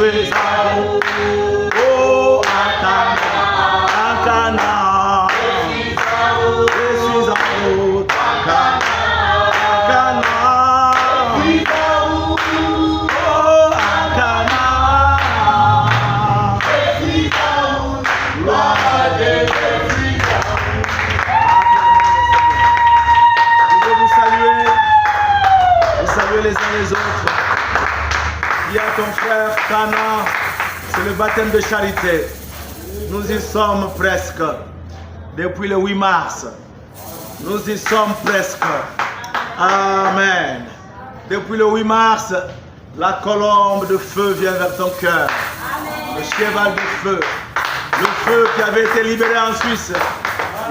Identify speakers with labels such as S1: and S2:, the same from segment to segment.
S1: Esaú, oh Cana, Esaú, Cana, oh Je vais vous saluer les uns les autres. Dis à ton frère Cana, c'est le baptême de charité. Nous y sommes presque. Depuis le 8 mars. Nous y sommes presque. Amen. Depuis le 8 mars, la colombe de feu vient vers ton cœur. Le cheval de feu. Le feu qui avait été libéré en Suisse.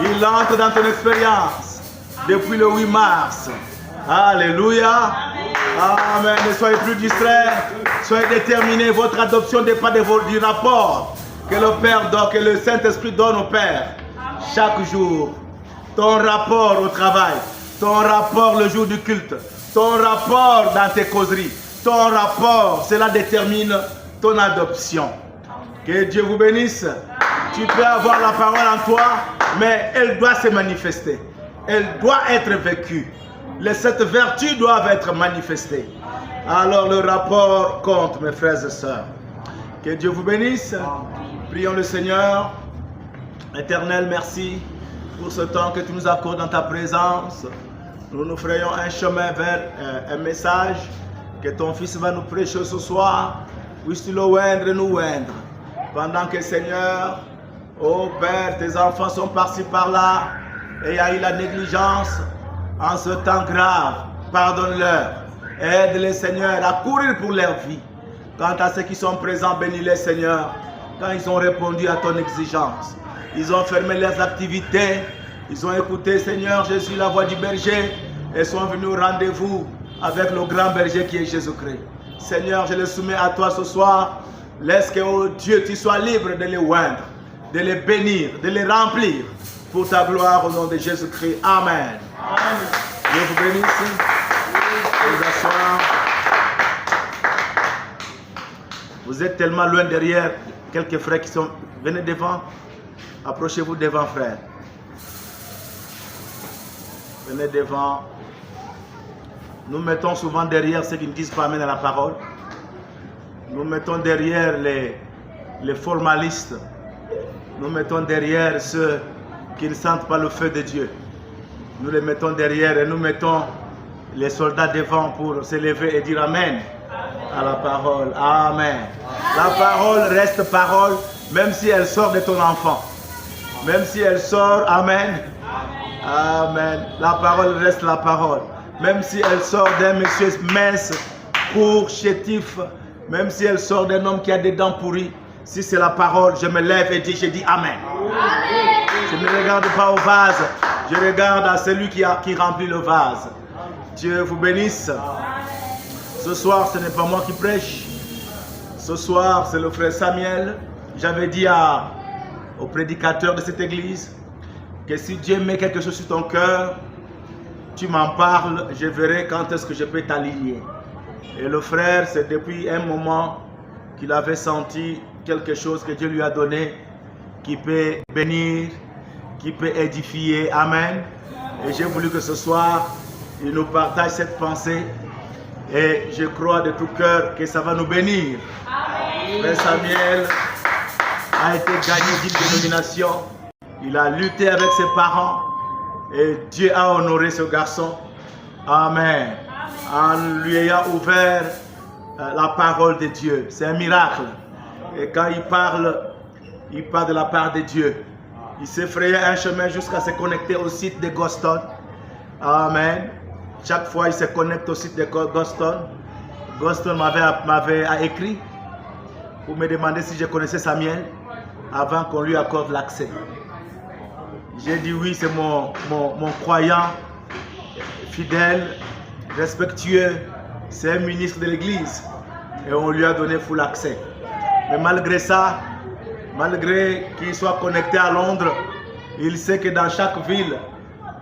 S1: Il entre dans ton expérience. Depuis le 8 mars. Alléluia. Amen. Ne soyez plus distraits. Soyez déterminés. Votre adoption dépend du rapport que le Père donne, que le Saint-Esprit donne au Père. Chaque jour. Ton rapport au travail. Ton rapport le jour du culte. Ton rapport dans tes causeries. Ton rapport, cela détermine ton adoption. Que Dieu vous bénisse. Tu peux avoir la parole en toi, mais elle doit se manifester. Elle doit être vécue. Cette vertu doit être manifestée. Alors le rapport compte, mes frères et sœurs. Que Dieu vous bénisse. Prions le Seigneur. Éternel, merci pour ce temps que tu nous accordes dans ta présence. Nous nous frayons un chemin vers un message que ton Fils va nous prêcher ce soir. Puisses-tu le oindre et nous oindre. Pendant que, Seigneur, oh Père, tes enfants sont par-ci par-là et il y a eu la négligence en ce temps grave. Pardonne-leur. Aide-les, Seigneur, à courir pour leur vie. Quant à ceux qui sont présents, bénis-les, Seigneur, quand ils ont répondu à ton exigence. Ils ont fermé leurs activités. Ils ont écouté, Seigneur Jésus, la voix du berger et sont venus au rendez-vous avec le grand berger qui est Jésus-Christ. Seigneur, je les soumets à toi ce soir. Laisse que, oh Dieu, tu sois libre de les oindre, de les bénir, de les remplir pour ta gloire au nom de Jésus-Christ. Amen. Amen. Dieu vous bénisse. Vous asseoir. Vous êtes tellement loin derrière. Quelques frères qui sont... Venez devant. Approchez-vous devant, frère. Venez devant. Nous mettons souvent derrière ceux qui ne disent pas amen à la parole. Nous mettons derrière les formalistes. Nous mettons derrière ceux qui ne sentent pas le feu de Dieu. Nous les mettons derrière et nous mettons les soldats devant pour s'élever et dire amen à la parole. Amen. La parole reste parole même si elle sort de ton enfant. Même si elle sort, amen. Amen. La parole reste la parole. Même si elle sort d'un monsieur mince, court, chétif, même si elle sort d'un homme qui a des dents pourries, si c'est la parole, je me lève et je dis amen. Amen. Je ne regarde pas au vase, je regarde à celui qui remplit le vase. Dieu vous bénisse. Ce soir, ce n'est pas moi qui prêche. Ce soir, c'est le frère Samuel. J'avais dit au prédicateur de cette église que si Dieu met quelque chose sur ton cœur, tu m'en parles, je verrai quand est-ce que je peux t'aligner. Et le frère, c'est depuis un moment qu'il avait senti quelque chose que Dieu lui a donné, qui peut bénir, qui peut édifier. Amen. Et j'ai voulu que ce soir, il nous partage cette pensée. Et je crois de tout cœur que ça va nous bénir. Amen. Frère Samuel a été gagné d'une dénomination. Il a lutté avec ses parents. Et Dieu a honoré ce garçon. Amen. En lui ayant ouvert la parole de Dieu. C'est un miracle. Et quand il parle de la part de Dieu. Il s'est frayé un chemin jusqu'à se connecter au site de Goston. Amen. Chaque fois, il se connecte au site de Goston. Goston m'avait écrit pour me demander si je connaissais Samuel avant qu'on lui accorde l'accès. J'ai dit oui, c'est mon croyant fidèle, respectueux, c'est un ministre de l'église et on lui a donné full accès. Mais malgré ça, malgré qu'il soit connecté à Londres, il sait que dans chaque ville,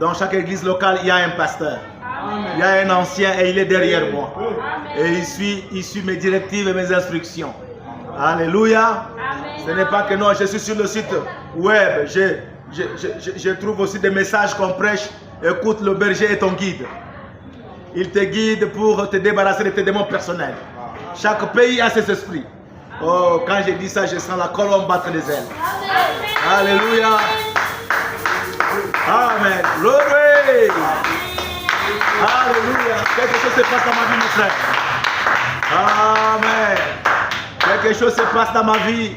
S1: dans chaque église locale, il y a un pasteur. Amen. Il y a un ancien et il est derrière moi. Et il suit mes directives et mes instructions. Alléluia. Ce n'est pas que non, je suis sur le site web. Je trouve aussi des messages qu'on prêche. Écoute, le berger est ton guide. Il te guide pour te débarrasser de tes démons personnels. Chaque pays a ses esprits. Oh, quand je dis ça, je sens la colombe battre les ailes. Alléluia. Amen. Glory. Alléluia. Quelque chose se passe dans ma vie, mon frère. Amen. Quelque chose se passe dans ma vie.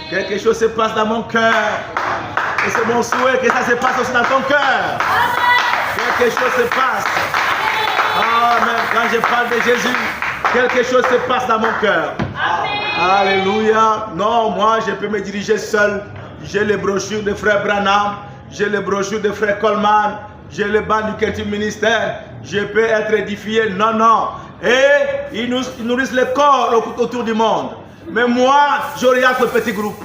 S1: Quelque chose se passe dans mon cœur. Et c'est mon souhait que ça se passe aussi dans ton cœur. Quelque chose se passe. Amen. Quand je parle de Jésus, quelque chose se passe dans mon cœur. Alléluia. Non, moi je peux me diriger seul. J'ai les brochures de frère Branham. J'ai les brochures de frère Coleman. J'ai le banc du quartier ministère. Je peux être édifié. Non, non. Et ils nourrissent le corps autour du monde. Mais moi, j'oriente le petit groupe.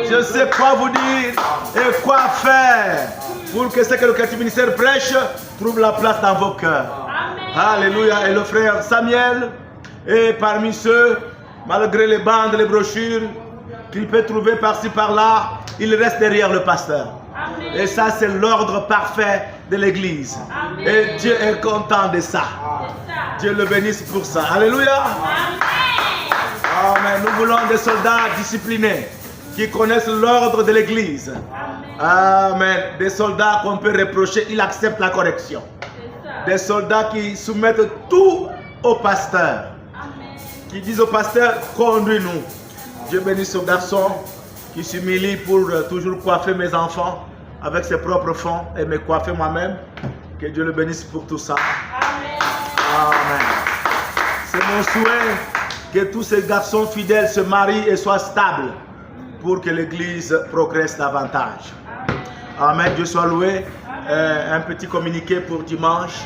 S1: Je sais quoi vous dire et quoi faire pour que ce que le quartier ministère prêche trouve la place dans vos cœurs. Alléluia. Et le frère Samuel est parmi ceux, malgré les bandes, les brochures qu'il peut trouver par-ci par-là, il reste derrière le pasteur. Et ça, c'est l'ordre parfait de l'église. Et Dieu est content de ça. Dieu le bénisse pour ça. Alléluia. Amen. Nous voulons des soldats disciplinés qui connaissent l'ordre de l'église. Amen. Des soldats qu'on peut reprocher, ils acceptent la correction. Des soldats qui soumettent tout au pasteur. Qui disent au pasteur, conduis-nous. Dieu bénisse ce garçon qui s'humilie pour toujours coiffer mes enfants avec ses propres fonds et me coiffer moi-même. Que Dieu le bénisse pour tout ça. Amen. C'est mon souhait que tous ces garçons fidèles se marient et soient stables pour que l'église progresse davantage. Amen. Dieu soit loué. Un petit communiqué pour dimanche.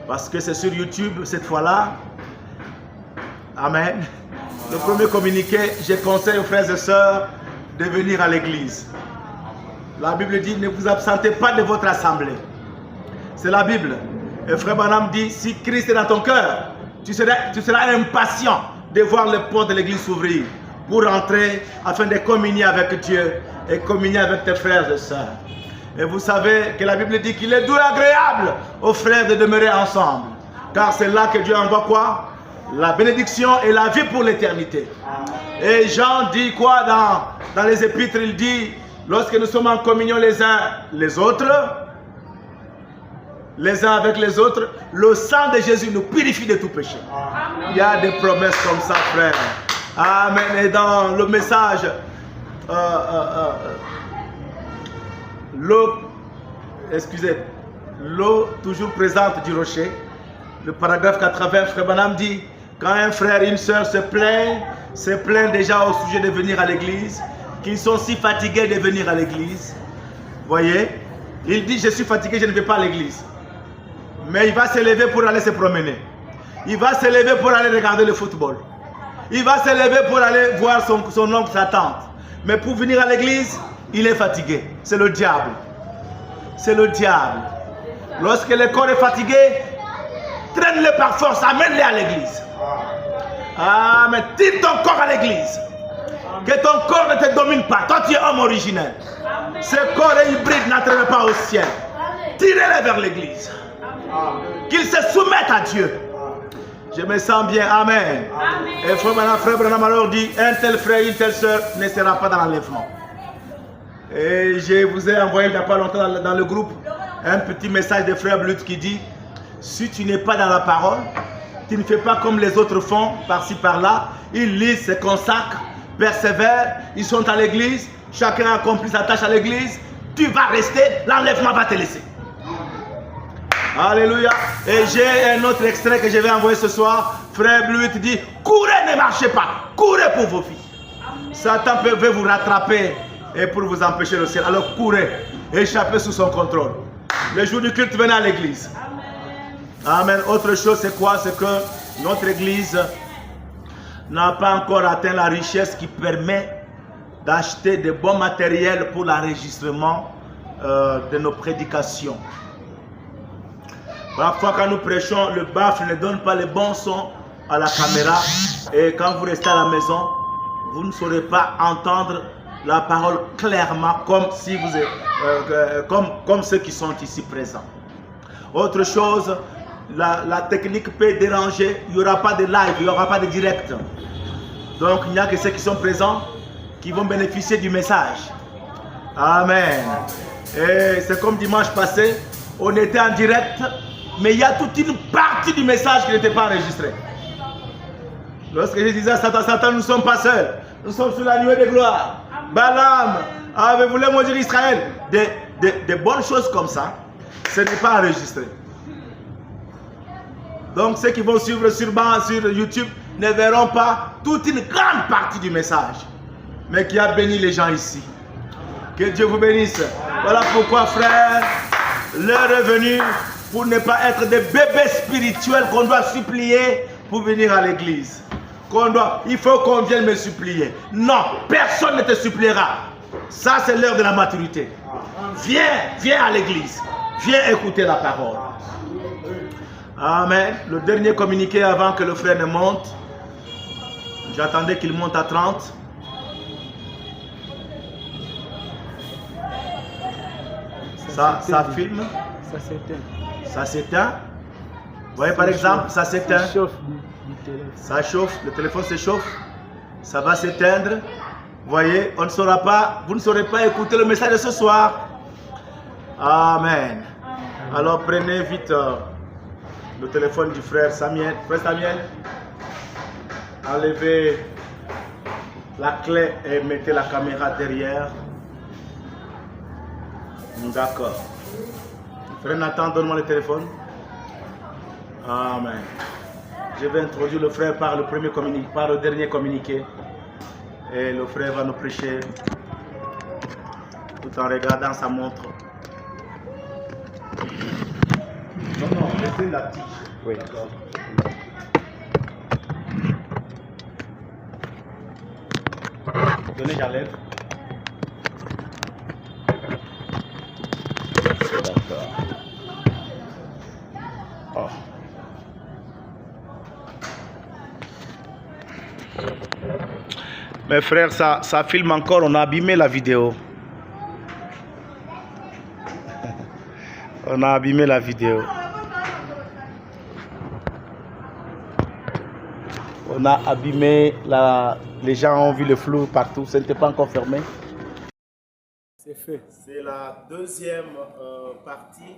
S1: Parce que c'est sur YouTube cette fois-là. Amen. Le premier communiqué, je conseille aux frères et sœurs de venir à l'église. La Bible dit, ne vous absentez pas de votre assemblée. C'est la Bible. Et frère Branham dit, si Christ est dans ton cœur, tu seras impatient de voir les portes de l'église s'ouvrir pour entrer afin de communier avec Dieu et communier avec tes frères et sœurs. Et vous savez que la Bible dit qu'il est doux et agréable aux frères de demeurer ensemble. Car c'est là que Dieu envoie quoi? La bénédiction et la vie pour l'éternité. Et Jean dit quoi dans les épîtres? Il dit, lorsque nous sommes en communion les uns les autres, les uns avec les autres, le sang de Jésus nous purifie de tout péché. Amen. Il y a des promesses comme ça, frère. Amen. Et dans le message, l'eau toujours présente du rocher, le paragraphe 80, frère Branham dit, quand un frère et une soeur se plaignent déjà au sujet de venir à l'église, qu'ils sont si fatigués de venir à l'église. Voyez, il dit, je suis fatigué, je ne vais pas à l'église. Mais il va se lever pour aller se promener. Il va se lever pour aller regarder le football. Il va se lever pour aller voir son oncle, sa tante. Mais pour venir à l'église, il est fatigué. C'est le diable. C'est le diable. Lorsque le corps est fatigué, traîne-le par force, amène-le à l'église. Ah, mais tire ton corps à l'église. Que ton corps ne te domine pas. Toi, tu es homme originel. Ce corps est hybride, n'entraîne pas au ciel. Tirez-le vers l'église. Qu'il se soumette à Dieu. Je me sens bien. Amen. Et frère Branham alors dit, un tel frère, une telle soeur ne sera pas dans l'enlèvement. Et je vous ai envoyé il n'y a pas longtemps dans le groupe un petit message de frère Blut qui dit, si tu n'es pas dans la parole, tu ne fais pas comme les autres font, par-ci par-là. Ils lisent, se consacrent, persévèrent, ils sont à l'église, chacun accomplit sa tâche à l'église, tu vas rester, l'enlèvement va te laisser. Alléluia. Et j'ai un autre extrait que je vais envoyer ce soir. Frère Blut dit, courez, ne marchez pas, courez pour vos filles. Satan peut vous rattraper et pour vous empêcher le ciel. Alors courez, échappez sous son contrôle. Le jour du culte, venez à l'église. Amen. Autre chose, c'est quoi? C'est que notre église n'a pas encore atteint la richesse qui permet d'acheter de bons matériels pour l'enregistrement de nos prédications. Parfois, quand nous prêchons, le baffle ne donne pas le bon son à la caméra. Et quand vous restez à la maison, vous ne saurez pas entendre la parole clairement comme, si vous êtes, comme ceux qui sont ici présents. Autre chose, la technique peut déranger. Il n'y aura pas de live, il n'y aura pas de direct. Donc il n'y a que ceux qui sont présents qui vont bénéficier du message. Amen. Et c'est comme dimanche passé, on était en direct, mais il y a toute une partie du message qui n'était pas enregistrée. Lorsque je disais à Satan, Satan, nous ne sommes pas seuls. Nous sommes sur la nuée de gloire. Balaam avait voulu maudire Israël. Des bonnes choses comme ça, ce n'est pas enregistré. Donc ceux qui vont suivre sur YouTube ne verront pas toute une grande partie du message, mais qui a béni les gens ici. Que Dieu vous bénisse. Voilà pourquoi, frère, l'heure est venue pour ne pas être des bébés spirituels qu'on doit supplier pour venir à l'église. Il faut qu'on vienne me supplier. Non, personne ne te suppliera. Ça, c'est l'heure de la maturité. Viens à l'église. Viens écouter la parole. Amen. Le dernier communiqué avant que le frère ne monte. J'attendais qu'il monte à 30. Ça filme.
S2: Ça s'éteint.
S1: Ça s'éteint. Vous voyez par exemple, ça s'éteint.
S2: Ça chauffe du téléphone.
S1: Ça chauffe, le téléphone s'échauffe. Ça va s'éteindre. Vous voyez, on ne saura pas, vous ne saurez pas écouter le message de ce soir. Amen. Alors prenez vite le téléphone du frère Samuel. Frère Samuel, enlevez la clé et mettez la caméra derrière. D'accord. Frère Nathan, donne-moi le téléphone. Amen. Je vais introduire le frère par le premier communiqué, par le dernier communiqué. Et le frère va nous prêcher tout en regardant sa montre. Non, laissez la tige.
S2: Oui.
S1: D'accord. Donnez, j'enlève. D'accord. Oh. Mes frères, ça filme encore, on a abîmé la vidéo. On a abîmé la vidéo. On a abîmé les gens ont vu le flou partout, ça n'était pas encore fermé.
S2: C'est fait.
S1: C'est la deuxième partie.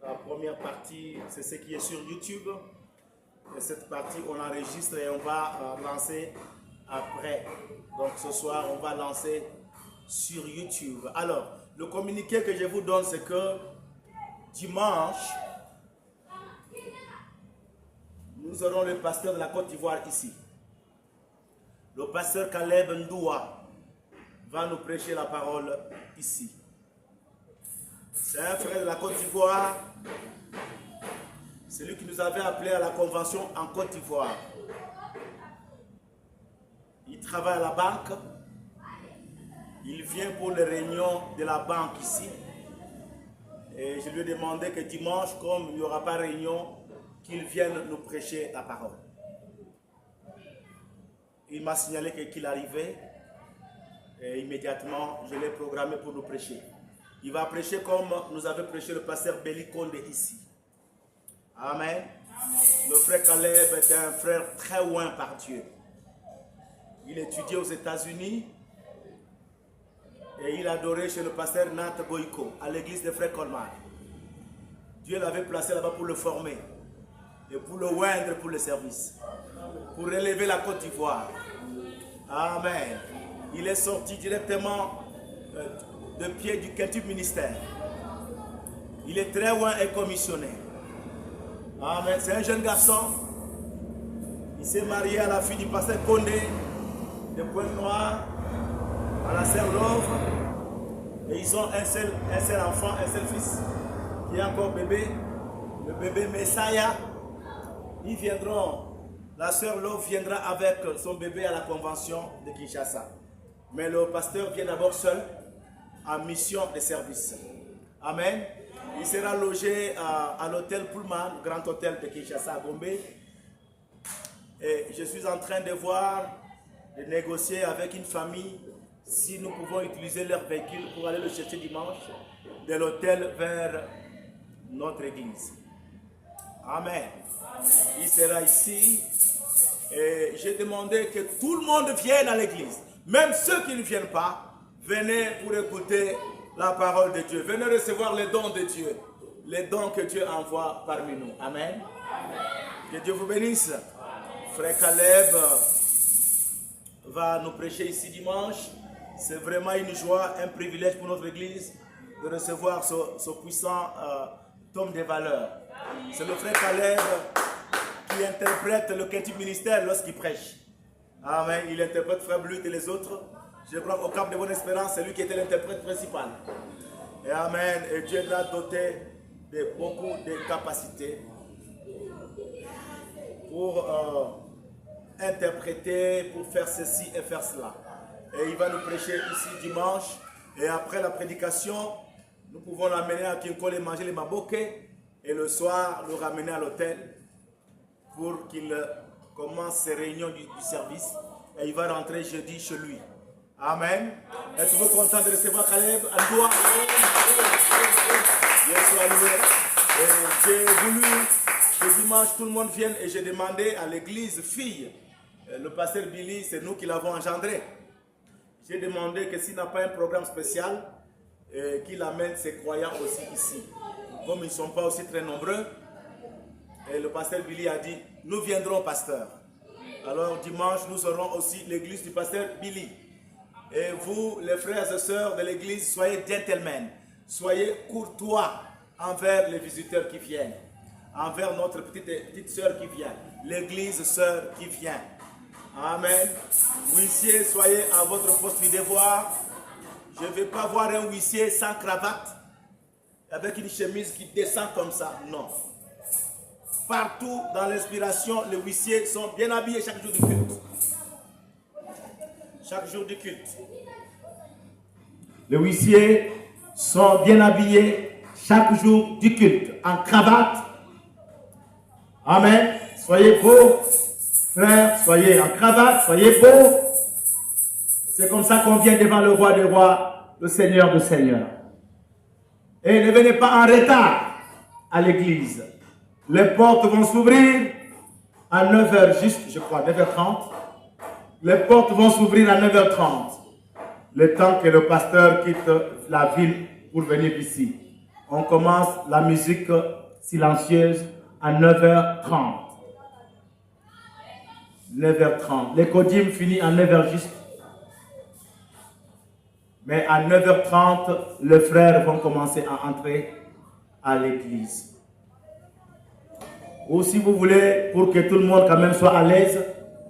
S1: La première partie, c'est ce qui est sur YouTube. Et cette partie, on enregistre et on va lancer après. Donc ce soir, on va lancer sur YouTube. Alors, le communiqué que je vous donne, c'est que dimanche, nous aurons le pasteur de la Côte d'Ivoire ici. Le pasteur Caleb Ndoua va nous prêcher la parole ici. C'est un frère de la Côte d'Ivoire. C'est lui qui nous avait appelé à la convention en Côte d'Ivoire. Il travaille à la banque. Il vient pour les réunions de la banque ici. Et je lui ai demandé que dimanche, comme il n'y aura pas de réunion, qu'il vienne nous prêcher la parole. Il m'a signalé qu'il arrivait. Et immédiatement, je l'ai programmé pour nous prêcher. Il va prêcher comme nous avait prêché le pasteur Béli Condé ici. Amen. Le frère Caleb était un frère très loin par Dieu. Il étudiait aux États-Unis et il adorait chez le pasteur Nat Boyko à l'église des frères Colmar. Dieu l'avait placé là-bas pour le former et pour le oindre pour le service, pour relever la Côte d'Ivoire. Amen. Il est sorti directement de pied du quintuple ministère. Il est très loin et commissionné. Amen. C'est un jeune garçon. Il s'est marié à la fille du pasteur Condé de Pointe-Noire, à la sœur Love. Et ils ont un seul enfant, un seul fils, qui est encore bébé, le bébé Messiah. Ils viendront, la sœur Love viendra avec son bébé à la convention de Kinshasa. Mais le pasteur vient d'abord seul, en mission de service. Amen. Il sera logé à l'hôtel Pullman, grand hôtel de Kinshasa à Gombe. Et je suis en train de voir, de négocier avec une famille si nous pouvons utiliser leur véhicule pour aller le chercher dimanche de l'hôtel vers notre église. Amen. Il sera ici. Et j'ai demandé que tout le monde vienne à l'église. Même ceux qui ne viennent pas, venez pour écouter la parole de Dieu. Venez recevoir les dons de Dieu. Les dons que Dieu envoie parmi nous. Amen. Que Dieu vous bénisse. Frère Caleb va nous prêcher ici dimanche. C'est vraiment une joie, un privilège pour notre église de recevoir ce puissant homme de valeur. C'est le frère Caleb qui interprète le quintuple ministère lorsqu'il prêche. Amen. Il interprète Frère Blut et les autres. Je crois qu'au Cap de Bonne Espérance, c'est lui qui était l'interprète principal. Et Amen. Et Dieu l'a doté de beaucoup de capacités pour interpréter, pour faire ceci et faire cela. Et il va nous prêcher ici dimanche. Et après la prédication, nous pouvons l'amener à Kinkole manger les maboke. Et le soir, le ramener à l'hôtel pour qu'il commence ses réunions du service. Et il va rentrer jeudi chez lui. Amen. Êtes-vous content de recevoir Caleb? Alléluia. Yes, alléluia. Et j'ai voulu que dimanche tout le monde vienne et j'ai demandé à l'église fille, le pasteur Billy, c'est nous qui l'avons engendré. J'ai demandé que s'il n'a pas un programme spécial, qu'il amène ses croyants aussi ici. Comme ils ne sont pas aussi très nombreux, et le pasteur Billy a dit, nous viendrons pasteur. Alors dimanche, nous aurons aussi l'église du pasteur Billy. Et vous, les frères et sœurs de l'église, soyez gentlemen, soyez courtois envers les visiteurs qui viennent, envers notre petite sœur qui vient, l'église sœur qui vient. Amen. Huissier, soyez à votre poste du devoir. Je ne vais pas voir un huissier sans cravate, avec une chemise qui descend comme ça. Non. Partout dans l'inspiration, les huissiers sont bien habillés chaque jour du culte. Chaque jour du culte. Les huissiers sont bien habillés chaque jour du culte. En cravate. Amen. Soyez beaux, frères. Soyez en cravate. Soyez beaux. C'est comme ça qu'on vient devant le roi des rois, le Seigneur des seigneurs. Et ne venez pas en retard à l'église. Les portes vont s'ouvrir à 9h juste, je crois, 9h30. Les portes vont s'ouvrir à 9h30. Le temps que le pasteur quitte la ville pour venir ici. On commence la musique silencieuse à 9h30. 9h30. Les codimes finissent à 9h juste. Mais à 9h30, les frères vont commencer à entrer à l'église. Ou si vous voulez, pour que tout le monde quand même soit à l'aise,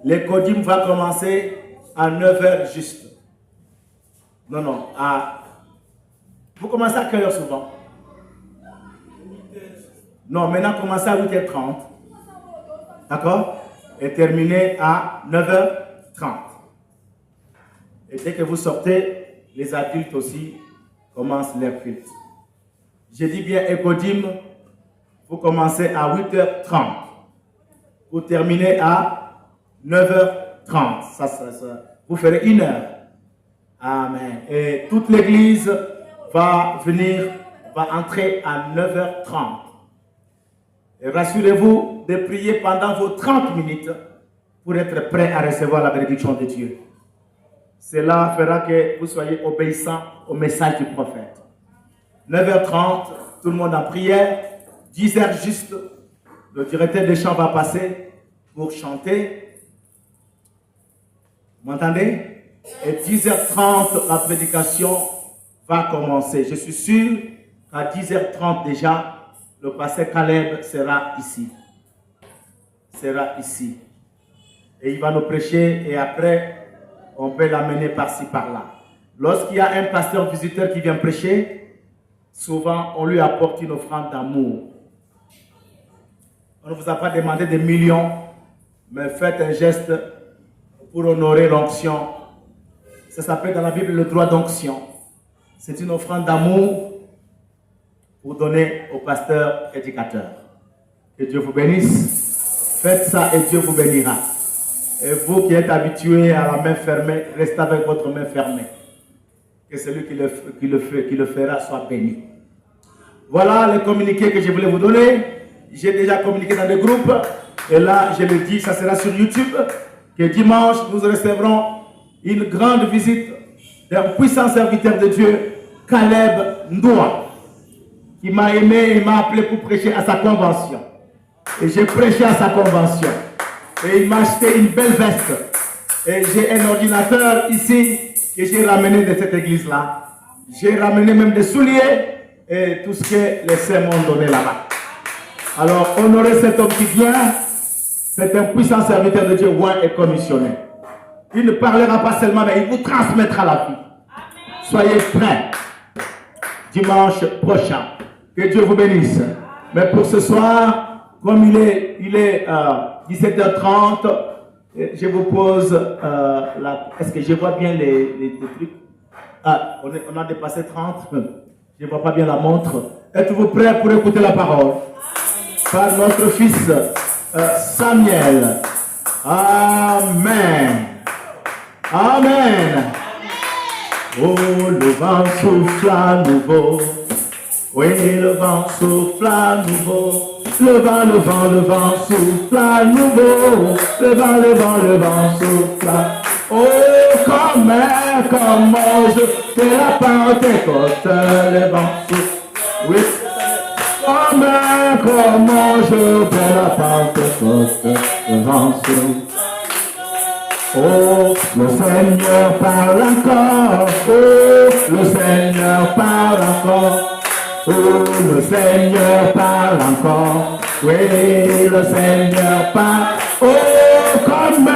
S1: les codimes vont commencer à 9h juste. Non, vous commencez à quelle heure souvent? Non, maintenant commencez à 8h30. D'accord? Et terminez à 9h30. Et dès que vous sortez, les adultes aussi commencent leur culte. Je dis bien écodime, vous commencez à 8h30. Vous terminez à 9h30. Vous ferez 1 heure. Amen. Et toute l'église va entrer à 9h30. Et rassurez-vous de prier pendant vos 30 minutes pour être prêt à recevoir la bénédiction de Dieu. Cela fera que vous soyez obéissants au message du prophète. 9h30, tout le monde en prière. 10h juste, le directeur des chants va passer pour chanter. Vous m'entendez? Et 10h30, la prédication va commencer. Je suis sûr qu'à 10h30 déjà, le pasteur Caleb sera ici. Et il va nous prêcher et après, on peut l'amener par-ci, par-là. Lorsqu'il y a un pasteur visiteur qui vient prêcher, souvent on lui apporte une offrande d'amour. On ne vous a pas demandé des millions, mais faites un geste pour honorer l'onction. Ça s'appelle dans la Bible le droit d'onction. C'est une offrande d'amour pour donner au pasteur prédicateur. Que Dieu vous bénisse. Faites ça et Dieu vous bénira. Et vous qui êtes habitués à la main fermée, restez avec votre main fermée. Que celui qui le fera soit béni. Voilà les communiqués que je voulais vous donner. J'ai déjà communiqué dans des groupes. Et là, je le dis, ça sera sur YouTube. Que dimanche, nous recevrons une grande visite d'un puissant serviteur de Dieu, Caleb Ndoua, qui m'a aimé et m'a appelé pour prêcher à sa convention. Et j'ai prêché à sa convention. Et il m'a acheté une belle veste. Et j'ai un ordinateur ici que j'ai ramené de cette église-là. J'ai ramené même des souliers et tout ce que les saints m'ont donné là-bas. Alors, honorez cet homme qui vient. C'est un puissant serviteur de Dieu, oint et commissionné. Il ne parlera pas seulement, mais il vous transmettra la vie. Soyez prêts. Dimanche prochain. Que Dieu vous bénisse. Mais pour ce soir, comme il est 17h30, je vous pose est-ce que je vois bien les trucs? Ah, on a dépassé 30. Je ne vois pas bien la montre. Êtes-vous prêts pour écouter la parole? Par notre fils Samuel. Amen. Amen. Oh, le vent souffle à nouveau. Oui, le vent souffle à nouveau. Le vent souffle à nouveau. Le vent souffle à... Oh, comment je fais la Pentecôte. Le vent souffle. Oui. Comment je fais la Pentecôte. Le vent souffle. Oh, le Seigneur parle encore. Oh, le Seigneur parle encore. Oh, le Seigneur parle encore. Oui, le Seigneur parle. Oh, comme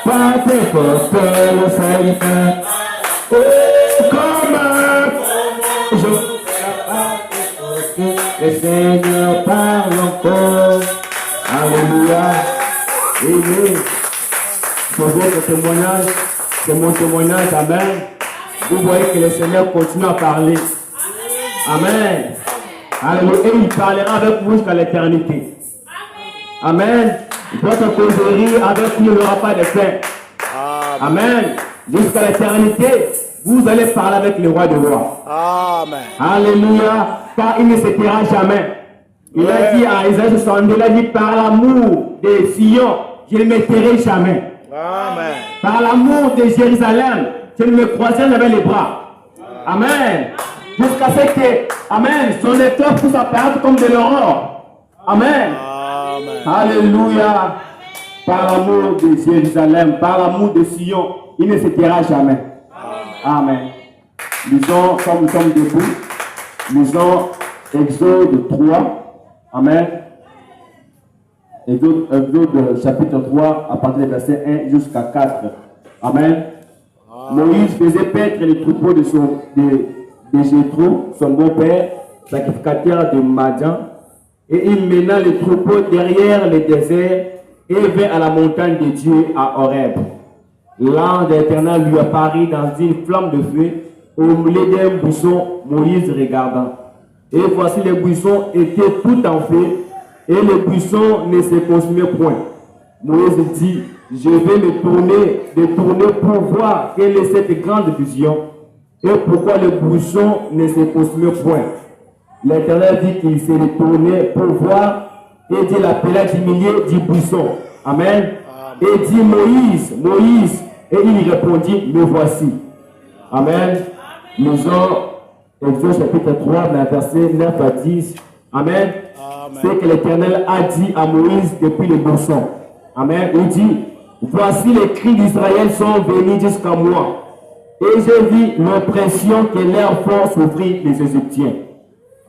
S1: Pentecôte, le Seigneur. Oh, comme le Seigneur parle encore. Alléluia. Amen. C'est votre témoignage, c'est mon témoignage, amen. Vous voyez que le Seigneur continue à parler. Amen. Alléluia. Et il parlera avec vous jusqu'à l'éternité. Amen. Votre causerie avec lui n'aura pas de fin. Amen. Jusqu'à l'éternité, vous allez parler avec le roi de rois. Amen. Alléluia. Car il ne se taira jamais. Il a dit à Isaïe 62, il a dit par l'amour de Sion, je ne me tairai jamais. Amen. Par l'amour de Jérusalem, je ne me croiserai jamais les bras. Amen. Jusqu'à ce que, amen, son étoile puisse apparaître comme de l'aurore. Amen. Amen. Alléluia. Par l'amour de Jérusalem, par l'amour de Sion, il ne se taira jamais. Amen. Lisons, comme nous sommes debout, lisons Exode 3. Amen. Exode chapitre 3, à partir du verset 1 jusqu'à 4. Amen. Moïse faisait paître les troupeaux de Jéthro, son beau-père, sacrificateur de Madian, et il mena les troupeaux derrière le désert et vint à la montagne de Dieu à Horeb. L'ange de l'Éternel lui apparut dans une flamme de feu au milieu d'un buisson, Moïse regardant. Et voici les buissons étaient tout en feu, et le buisson ne se consumait point. Moïse dit, je vais me détourner pour voir quelle est cette grande vision, et pourquoi le buisson ne se consumait point. L'Éternel dit qu'il s'est détourné pour voir, et dit l'appela du milieu du buisson. Amen. Et dit Moïse, Moïse, et il répondit, me voici. Amen. Nous avons Exode chapitre 3, verset 9 à 10. Amen. C'est que l'Éternel a dit à Moïse depuis le buisson. Amen. Il dit, voici les cris d'Israël sont venus jusqu'à moi. Et j'ai vu l'oppression que leur font souffrir les Égyptiens.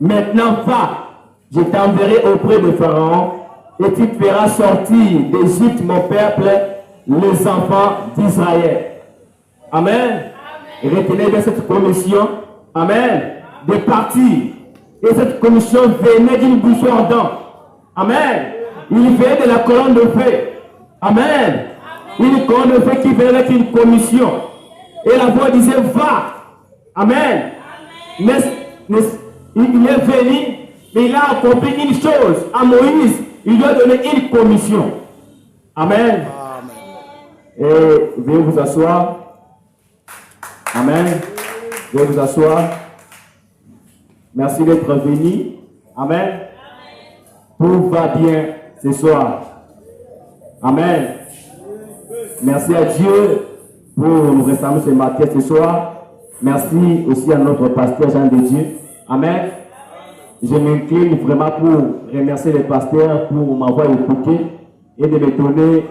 S1: Maintenant, va, je t'enverrai auprès de Pharaon, et tu feras sortir d'Égypte mon peuple, les enfants d'Israël. Amen. Et retenez bien cette commission. Amen. De partir. Et cette commission venait d'une bouche ardente. Amen. Il venait de la colonne de feu. Amen. Une colonne de feu qui venait avec une commission. Et la voix disait, va. Amen. Mais il est venu, mais il a accompli une chose. À Moïse, il lui a donné une commission.
S3: Amen. Et veuillez vous asseoir. Amen. Veuillez vous asseoir. Merci d'être venu. Amen. Tout va bien ce soir. Amen. Merci à Dieu pour nous restaurer ce matin, ce soir. Merci aussi à notre pasteur Jean de Dieu. Amen. Je m'incline vraiment pour remercier les pasteurs pour m'avoir écouté et de me donner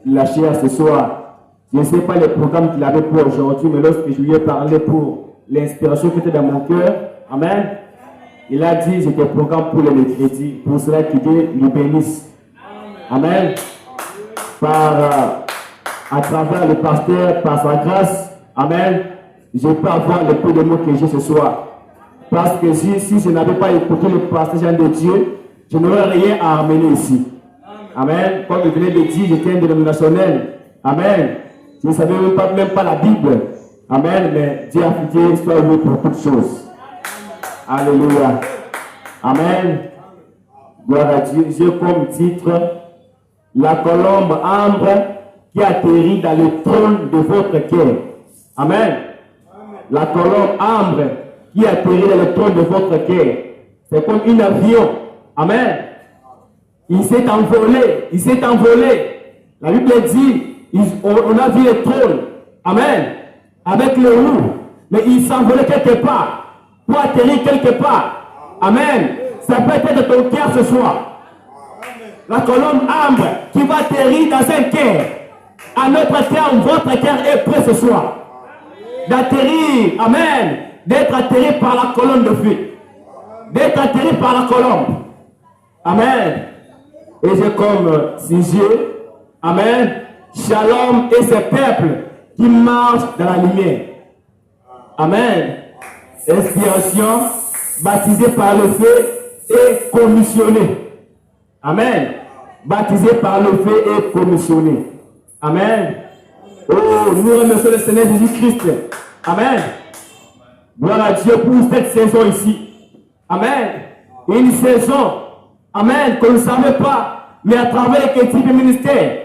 S3: la chair ce soir. Je ne sais pas le programme qu'il avait pour aujourd'hui, mais lorsque je lui ai parlé pour l'inspiration qui était dans mon cœur, amen, il a dit c'était le programme pour le mercredi. Pour cela qu'il lui bénisse. Amen. À travers le pasteur, par sa grâce, amen, je peux avoir le peu de mots que j'ai ce soir. Parce que si je n'avais pas écouté le pasteur Jean de Dieu, je n'aurais rien à amener ici. Amen. Comme je venais de dire, j'étais un dénominationnel. Amen. Je ne savais même pas la Bible. Amen. Mais Dieu a fait soit loué pour toutes choses. Alléluia. Amen. Gloire à Dieu. J'ai comme titre la colombe ambre qui atterrit dans le trône de votre cœur. Amen. La colombe ambre qui atterrit dans le trône de votre cœur. C'est comme un avion. Amen. Il s'est envolé. Il s'est envolé. La Bible dit, on a vu le trône. Amen. Avec le roues. Mais il s'envolait quelque part. Pour atterrir quelque part. Amen. Ça peut être ton cœur ce soir. La colombe ambre qui va atterrir dans un cœur. À notre terme, votre cœur est prêt ce soir. D'atterrir. Amen. D'être atterri par la colonne de feu. D'être atterri par la colombe. Amen. Et j'ai comme sujet, amen, Shalom et ses peuples qui marchent dans la lumière. Amen. Inspiration, baptisé par le feu et commissionné. Amen. Baptisé par le feu et commissionné. Amen. Oh, nous remercions le Seigneur Jésus-Christ. Amen. Gloire à Dieu pour cette saison ici. Amen. Une saison, amen, qu'on ne savait pas, mais à travers les types de ministères,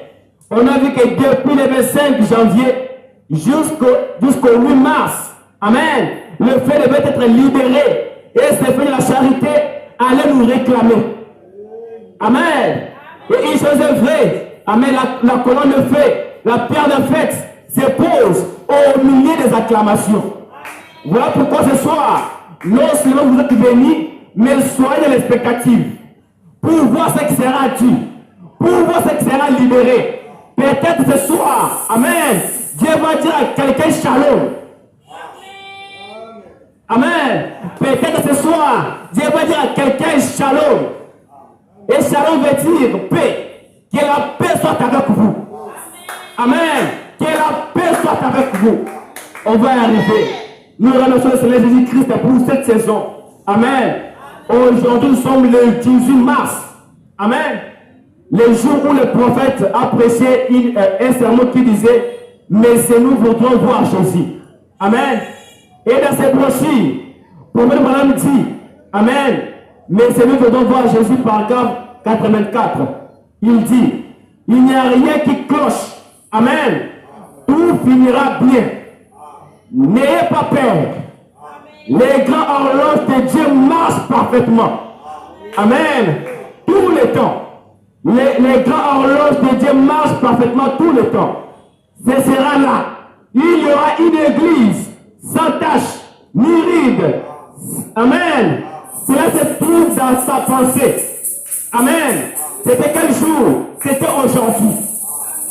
S3: on a vu que depuis le 25 janvier jusqu'au 8 mars, amen, le fait devait être libéré et c'est fait de la charité allait nous réclamer. Amen. Et une chose est vraie, amen, la colonne de feu, la pierre de fête se pose au milieu des acclamations. Voilà pourquoi ce soir, non seulement vous êtes venus, mais soyez dans l'expectative pour voir ce qui sera dit, pour voir ce qui sera libéré. Peut-être ce soir, amen, Dieu va dire à quelqu'un shalom. Amen. Peut-être ce soir, Dieu va dire à quelqu'un shalom. Et shalom veut dire paix. Que la paix soit avec vous. Amen. Que la paix soit avec vous. On va y arriver. Nous remercions le Seigneur Jésus-Christ pour cette saison. Amen. Aujourd'hui, nous sommes le 18 mars. Amen. Le jour où le prophète a prêché un sermon qui disait « Mais nous voudrons voir Jésus. » Amen. Et dans cette brochures, le prophète Madame dit « Amen. Mais nous voudrons voir Jésus » par 84. Il dit « Il n'y a rien qui cloche. Amen. Tout finira bien. N'ayez pas peur. Les grands horloges de Dieu marchent parfaitement. Amen. Tout le temps. Les grands horloges de Dieu marchent parfaitement tout le temps. Ce sera là. Il y aura une église sans tache, ni ride. Amen. Cela se trouve dans sa pensée. Amen. C'était quel jour? C'était aujourd'hui.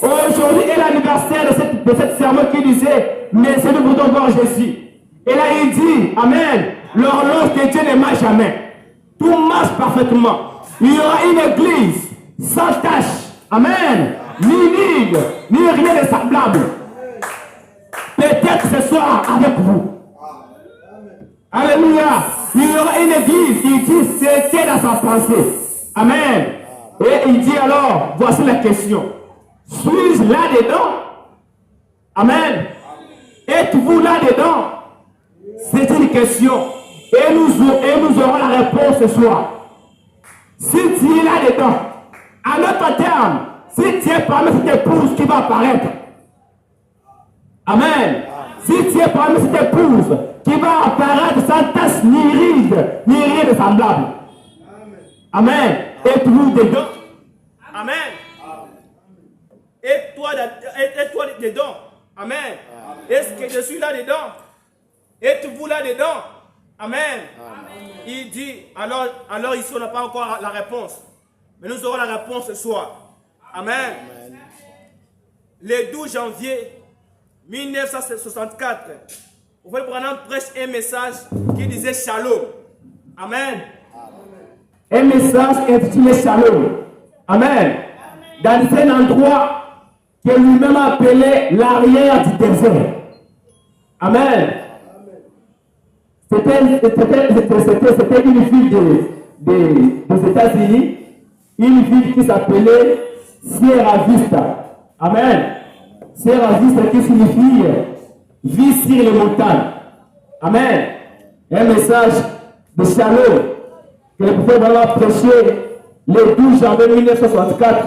S3: Aujourd'hui est l'anniversaire de cette sermon qui disait « Mais nous voudrons voir Jésus ». Et là il dit, amen, l'horloge de Dieu ne marche jamais. Tout marche parfaitement. Il y aura une église sans tache. Amen. Ni ligue, ni rien de semblable. Peut-être ce soir avec vous. Alléluia. Il y aura une église. Il dit, c'était dans sa pensée. Amen. Et il dit alors, voici la question. Suis-je là-dedans? Amen. Êtes-vous là-dedans? C'est une question. Et nous aurons la réponse ce soir. Si tu es là-dedans, à notre terme, si tu es parmi cette épouse qui va apparaître, amen. Si tu es parmi cette épouse qui va apparaître sans tache ni rien de semblable. Amen. Êtes-vous dedans? Amen. Et toi dedans? Amen. Est-ce que je suis là dedans? Êtes-vous là dedans? Amen. Il dit, alors ici on n'a pas encore la réponse. Mais nous aurons la réponse ce soir. Amen. Le 12 janvier 1964, vous pouvez prendre prêche un message qui disait Shalom. Amen. Un message intitulé Shalom. Amen. Dans un endroit que lui-même appelait l'arrière du désert. Amen. C'était une ville des États-Unis, une ville qui s'appelait Sierra Vista. Amen. Sierra Vista qui signifie vie sur les montagnes. Amen. Un message de Shalom que le prophète va prêcher le 12 janvier 1964.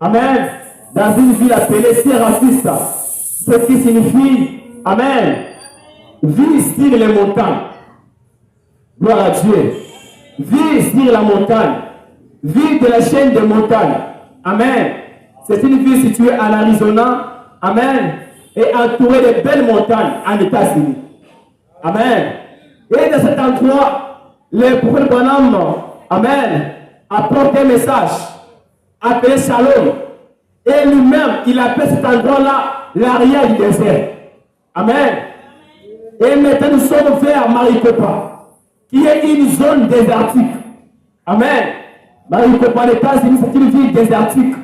S3: Amen. Dans une ville appelée Sierra Vista. Ce qui signifie, amen, vie sur les montagnes. Gloire à Dieu. Vie sur la montagne. Vie de la chaîne des montagnes. Amen. C'est une ville située en Arizona. Amen. Et entourée de belles montagnes en États-Unis. Amen. Et de cet endroit, le prophète Branham, amen, apporte un message appelé Shalom. Et lui-même, il appelle cet endroit-là l'arrière du désert. Amen. Et maintenant, nous sommes vers Maricopa, qui est une zone désertique. Amen. Maricopa, les États-Unis, c'est une ville désertique.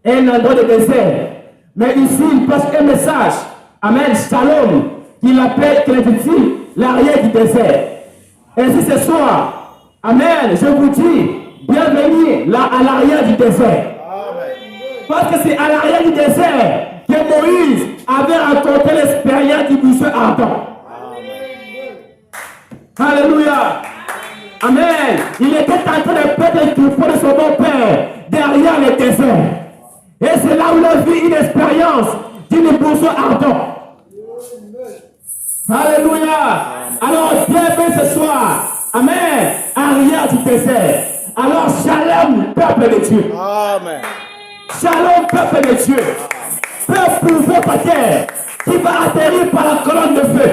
S3: Un endroit de désert. Mais ici, il passe un message. Amen. Shalom. Qu'il appelle, qu'il intitule l'arrière du désert. Et si ce soir, amen, je vous dis, bienvenue là à l'arrière du désert. Parce que c'est à l'arrière du désert que Moïse avait raconté l'expérience du buisson ardent. Alléluia. Amen. Il était en train de perdre le troupeau de son bon-père derrière le désert. Et c'est là où il a vu une expérience d'une buisson ardent. Alléluia. Alors, bienvenue ce soir. Amen. Arrière du désert. Alors, shalom, peuple de Dieu.
S1: Amen.
S3: Shalom, peuple de Dieu. Peuple pour votre terre qui va atterrir par la colonne de feu.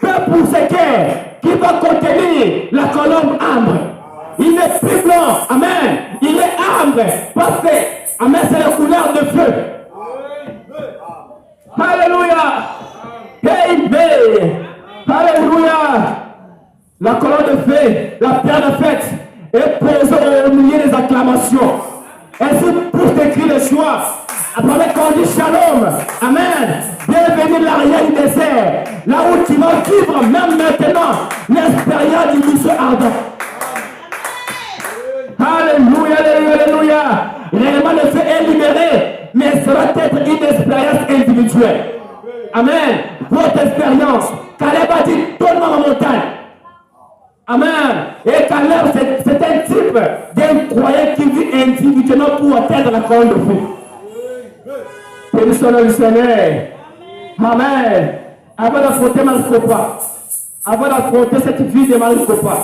S3: Peuple pour ce cœur qui va contenir la colonne ambre. Il est plus blanc. Amen. Il est ambre. Parce que, amen, c'est la couleur de feu. Alléluia. Amen. Alléluia. La colonne de feu, la pierre de fête est posée au milieu des acclamations. Ainsi, pour t'écrire le choix, après qu'on dit shalom, amen, bienvenue l'arrière du désert, là où tu vas vivre même maintenant l'expérience du buisson ardent. Alléluia, alléluia, alléluia. Réellement, le feu est libéré, mais ça va être une expérience individuelle. Amen. Votre expérience. Caleb a dit, donne-moi ma montagne. Amen. Et Caleb, c'est un type d'un croyant qui vit individuellement pour atteindre la colonne de feu. Béni soit le Seigneur. Amen. Avant d'affronter Maricopa, avant d'affronter cette vie de Maricopa,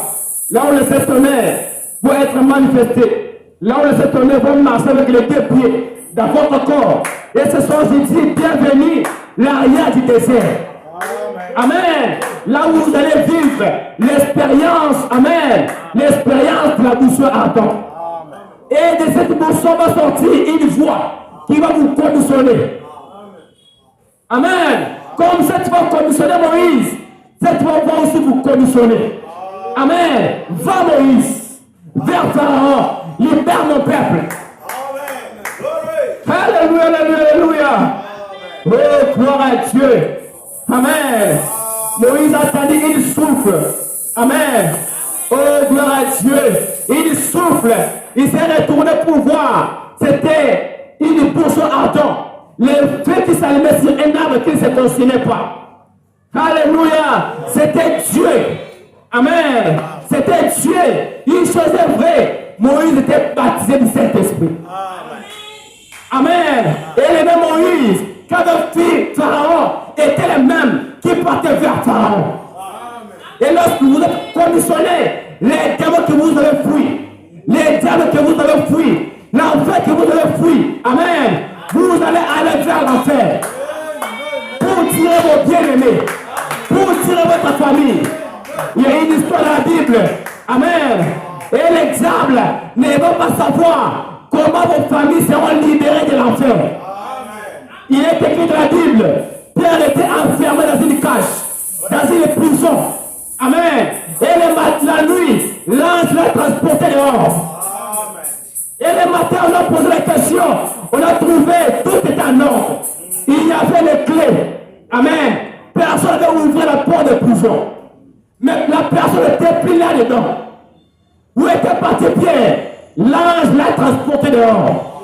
S3: là où le Saint-Tonnerre va être manifesté, là où le Saint-Tonnerre va marcher avec les deux pieds dans votre corps. Et ce soir, je dis, bienvenue l'arrière du désert. Amen. Là où vous allez vivre l'expérience, amen, l'expérience de la boussole ardente. Et de cette boussole va sortir une voix qui va vous conditionner. Amen. Comme cette voix conditionnait Moïse, cette voix va aussi vous conditionner. Amen. Va Moïse, vers Pharaon, libère mon peuple. Alléluia, alléluia, alléluia. Oh, gloire à Dieu. Amen. Moïse a entendu, il souffle. Amen. Oh, gloire à Dieu. Il souffle. Il s'est retourné pour voir. C'était une boussole ardente. Le feu qui s'allumait sur un arbre qui ne se consumait pas. Alléluia. C'était Dieu. Amen. C'était Dieu. Une chose est vraie. Moïse était baptisé du Saint-Esprit. Amen. Et les mêmes Moïse, qu'avait fait Pharaon, étaient les mêmes qui partaient vers Pharaon. Et lorsque vous êtes commissionnés, les démons que vous avez fui, les diables que vous avez fui, l'enfer que vous avez fui, amen, vous allez aller vers l'enfer. Pour tirer vos bien-aimés, pour tirer votre famille. Il y a une histoire dans la Bible, amen. Et les diables ne vont pas savoir comment vos familles seront libérées de l'enfer. Il est écrit dans la Bible, Pierre était enfermé dans une cage, dans une prison. Amen. Et la nuit, l'ange l'a transporté dehors. Et le matin, on a posé la question, on a trouvé, tout était en ordre. Il y avait les clés. Amen. Personne n'avait ouvert la porte de prison. Mais la personne n'était plus là-dedans. Où était parti Pierre? L'ange l'a transporté dehors.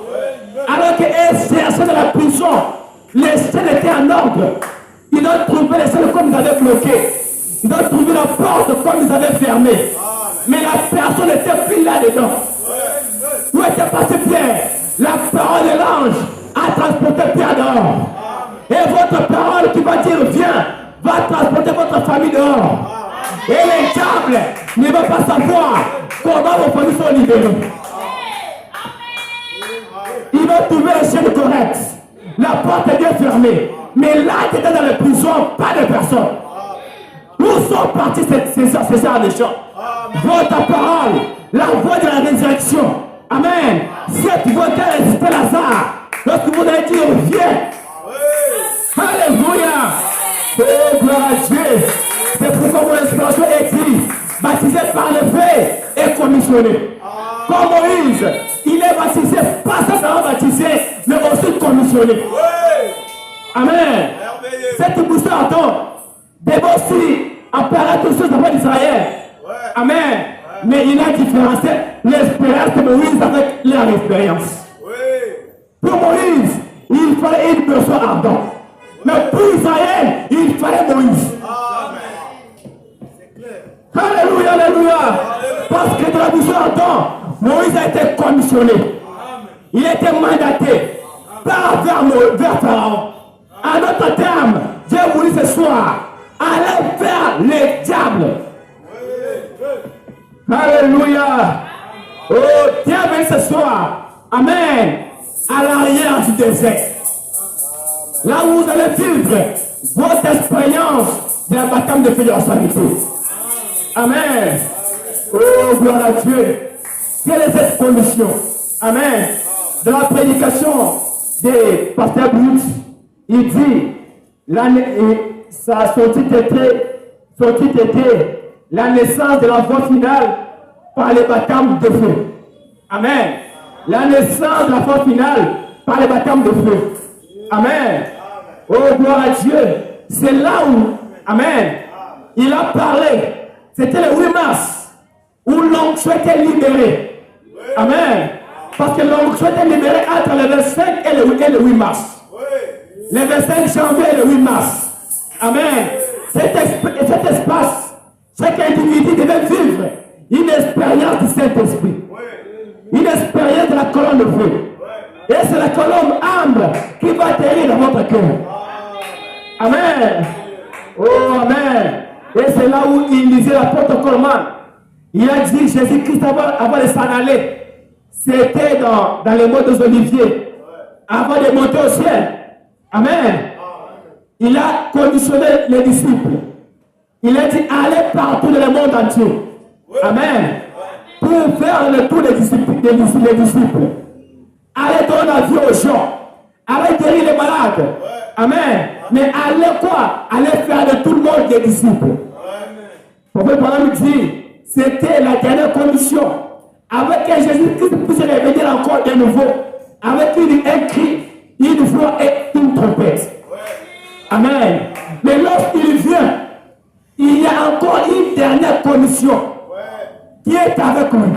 S3: Alors qu'elle cherchait dans la prison, les scènes étaient en ordre. Ils ont trouvé les scènes comme ils avaient bloqué. Ils ont trouvé la porte comme ils avaient fermé. Mais la personne n'était plus là-dedans. Où était passé Pierre? La parole de l'ange a transporté Pierre dehors. Et votre parole qui va dire viens, va transporter votre famille dehors. Et les diables ne vont pas savoir comment vos familles sont libérées. Ils vont trouver les chaînes correctes. La porte est bien fermée. Mais là, tu étais dans la prison, pas de personne. Où sont partis ces armes de chant? Votre parole, la voix de la résurrection. Amen. Cette voix qui a résisté Lazare. Lorsque vous allez dire viens. Alléluia. Oh, gloire à Dieu. C'est pourquoi mon inspiration est écrit, baptisé par le feu et commissionné. Comme Moïse, il est baptisé, pas seulement baptisé, mais aussi commissionné. Amen. Cette bouche entend, devant aussi apparaître aux choses d'Israël. Amen. Mais il a différencié l'expérience de Moïse avec leur expérience. Pour Moïse, il fallait une personne ardente. Mais pour Israël, il fallait Moïse. Alléluia, alléluia. Parce que dans la bouche entend, Moïse a été commissionné. Il a été mandaté par vers Pharaon. En d'autres termes, Dieu voulu ce soir aller vers les diables. Alléluia. Oh, Dieu venu ce soir. Amen. À l'arrière du désert. Là où vous allez vivre votre expérience de la baptême de feu de la sanité. Amen. Oh, gloire à Dieu. Quelle est cette condition? Amen. Dans la prédication de Pasteur Brooks, il dit, son titre était la naissance de la voie finale par le baptême de feu. Amen. La naissance de la voie finale par le baptême de feu. Amen. Oh, gloire à Dieu. C'est là où, amen, il a parlé. C'était le 8 mars où l'onction était libérée. Amen. Parce que l'onction était libérée entre le 25 et le 8 mars. Le 25 janvier et le 8 mars. Amen. Cet espace, chaque individu devait vivre une expérience du Saint-Esprit. Une expérience de la colonne de feu. Et c'est la colonne ambre qui va atterrir dans votre cœur. Amen. Oh, amen. Et c'est là où il lisait l'apôtre Coleman. Il a dit Jésus-Christ avant de s'en aller. C'était dans les mots des Oliviers. Avant de monter au ciel. Amen. Il a conditionné les disciples. Il a dit allez partout dans le monde entier. Amen. Pour faire le tour des disciples. Allez donner la vie aux gens. Allez guérir les malades. Amen. Mais allez quoi? Allez faire de tout le monde des disciples. Le prophète Branham dit, c'était la dernière condition. Avec que Jésus-Christ puisse revenir encore de nouveau. Avec un cri, une voix et une trompette. Amen. Mais lorsqu'il vient, il y a encore une dernière condition qui est avec lui.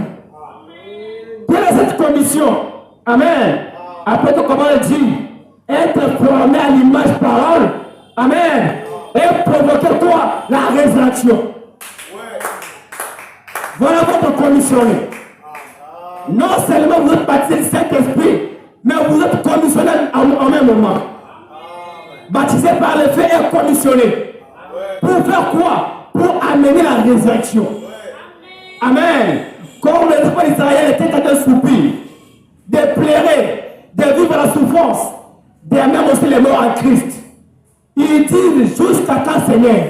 S3: Quelle est cette condition? Amen. Après tout, comment il dit? Être formé à l'image parole. Amen. Et provoquer quoi? La résurrection. Voilà votre condition. Non seulement vous êtes baptisé du Saint-Esprit, Mais vous êtes commissionné en même moment. Baptisé par le feu et commissionné. Pour faire quoi? Pour amener la résurrection. Amen. Comme les enfants d'Israël étaient dans un soupir, de pleurer, de vivre la souffrance, d'aimer aussi les morts en Christ. Ils disent jusqu'à quand, Seigneur?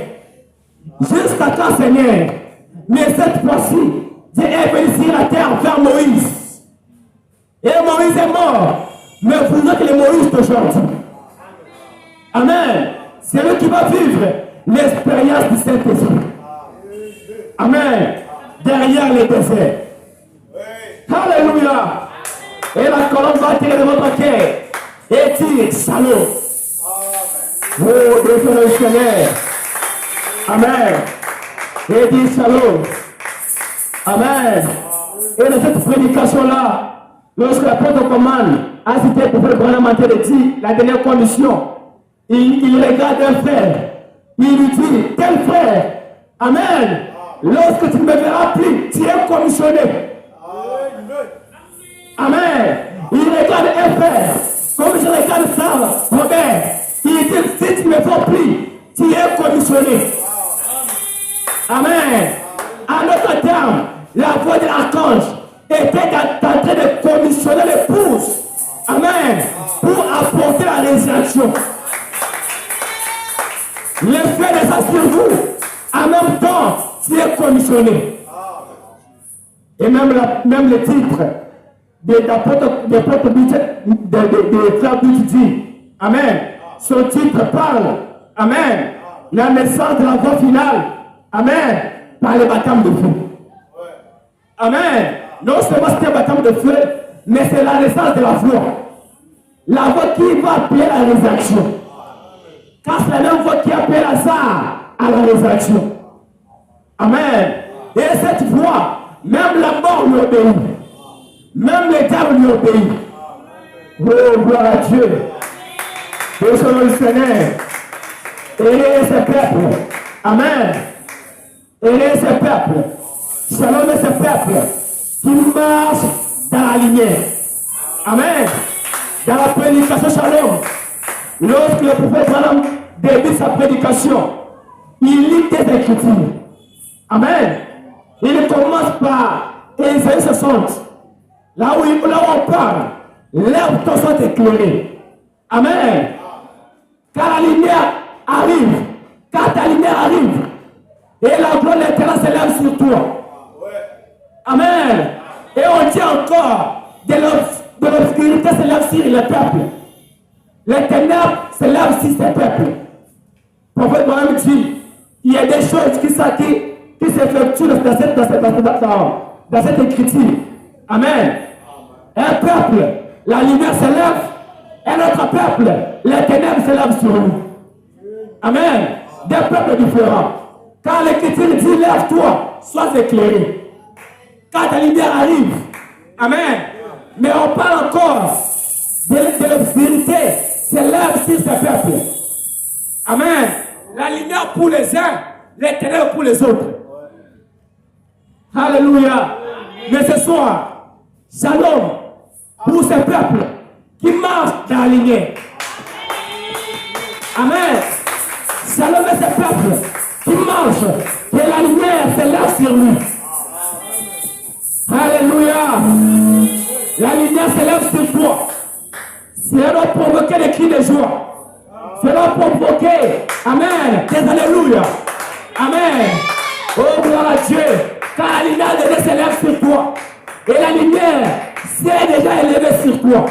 S3: Jusqu'à quand, Seigneur? Mais cette fois-ci, Dieu est venu sur la terre vers Moïse. Et Moïse est mort. Mais vous êtes les Moïse d'aujourd'hui. Amen. C'est lui qui va vivre l'expérience du Saint-Esprit. Amen. Derrière les déserts. Alléluia. Et la colonne va tirer de votre cœur et dire salut. Oh, Dieu le Seigneur. Amen. Et dit salut. Amen. Et dans cette prédication-là, lorsque l'apôtre commande à citer pour le grand menteur de dire la dernière commission, il regarde un frère, il lui dit, tel frère, amen, lorsque tu ne me verras plus, tu es commissionné. Amen. Il regarde un frère, comme je regarde ça, Robert, il dit, si tu ne me vois plus, tu es commissionné. Amen. En d'autres termes, la voix de l'archange était en train de commissionner l'épouse. Amen. Pour apporter la résurrection. Le fait de ça sur vous, en même temps, tu es commissionné. Et même le titre de frère But dit, amen. Ce titre parle, amen, la naissance de la voie finale, amen, par le baptême de feu. Amen. Non seulement c'est un baptême de feu, mais c'est la naissance de la voie. La voie qui va appeler la résurrection. Car c'est la même voie qui appelle à ça, à la résurrection. Amen. Et cette voie, même la mort lui obéit. Même les diables lui obéissent. Oh, gloire à Dieu. Dieu soit le Seigneur. Et ce peuple. Amen. Et ce peuple. Shalom est ce peuple qui marche dans la lumière. Amen. Dans la prédication Shalom, lorsque le prophète Branham débute sa prédication, il lit des Écritures. Amen. Il commence par Ésaïe 60. Là où on parle, lève ton sang éclairé. Amen. Car la lumière arrive. Car ta lumière arrive. Et la gloire de l'Éternel s'élève sur toi. Amen. Et on dit encore, de l'obscurité s'élève sur le peuple. Les ténèbres s'élèvent sur ces peuples. Le prophète Mohammed dit, il y a des choses qui s'effectuent dans cette écriture. Amen. Un peuple, la lumière s'élève. Un autre peuple, les ténèbres s'élèvent sur nous. Amen. Des peuples différents. Quand l'écriture dit, lève-toi, sois éclairé. Quand ta lumière arrive, amen. Mais on parle encore de l'obscurité, s'élève sur ce peuple. Amen. La lumière pour les uns, les ténèbres pour les autres. Alléluia. Mais ce soir, shalom pour ce peuple qui marche dans la lumière. Amen. Shalom est ce peuple qui marche, que la lumière s'élève sur lui. Alléluia. La lumière s'élève sur toi. Cela doit provoquer des cris de joie. Cela doit provoquer, amen, des alléluia. Amen. Oh, gloire à Dieu. Car la lumière déjà s'élève sur toi. Et la lumière s'est déjà élevée sur toi.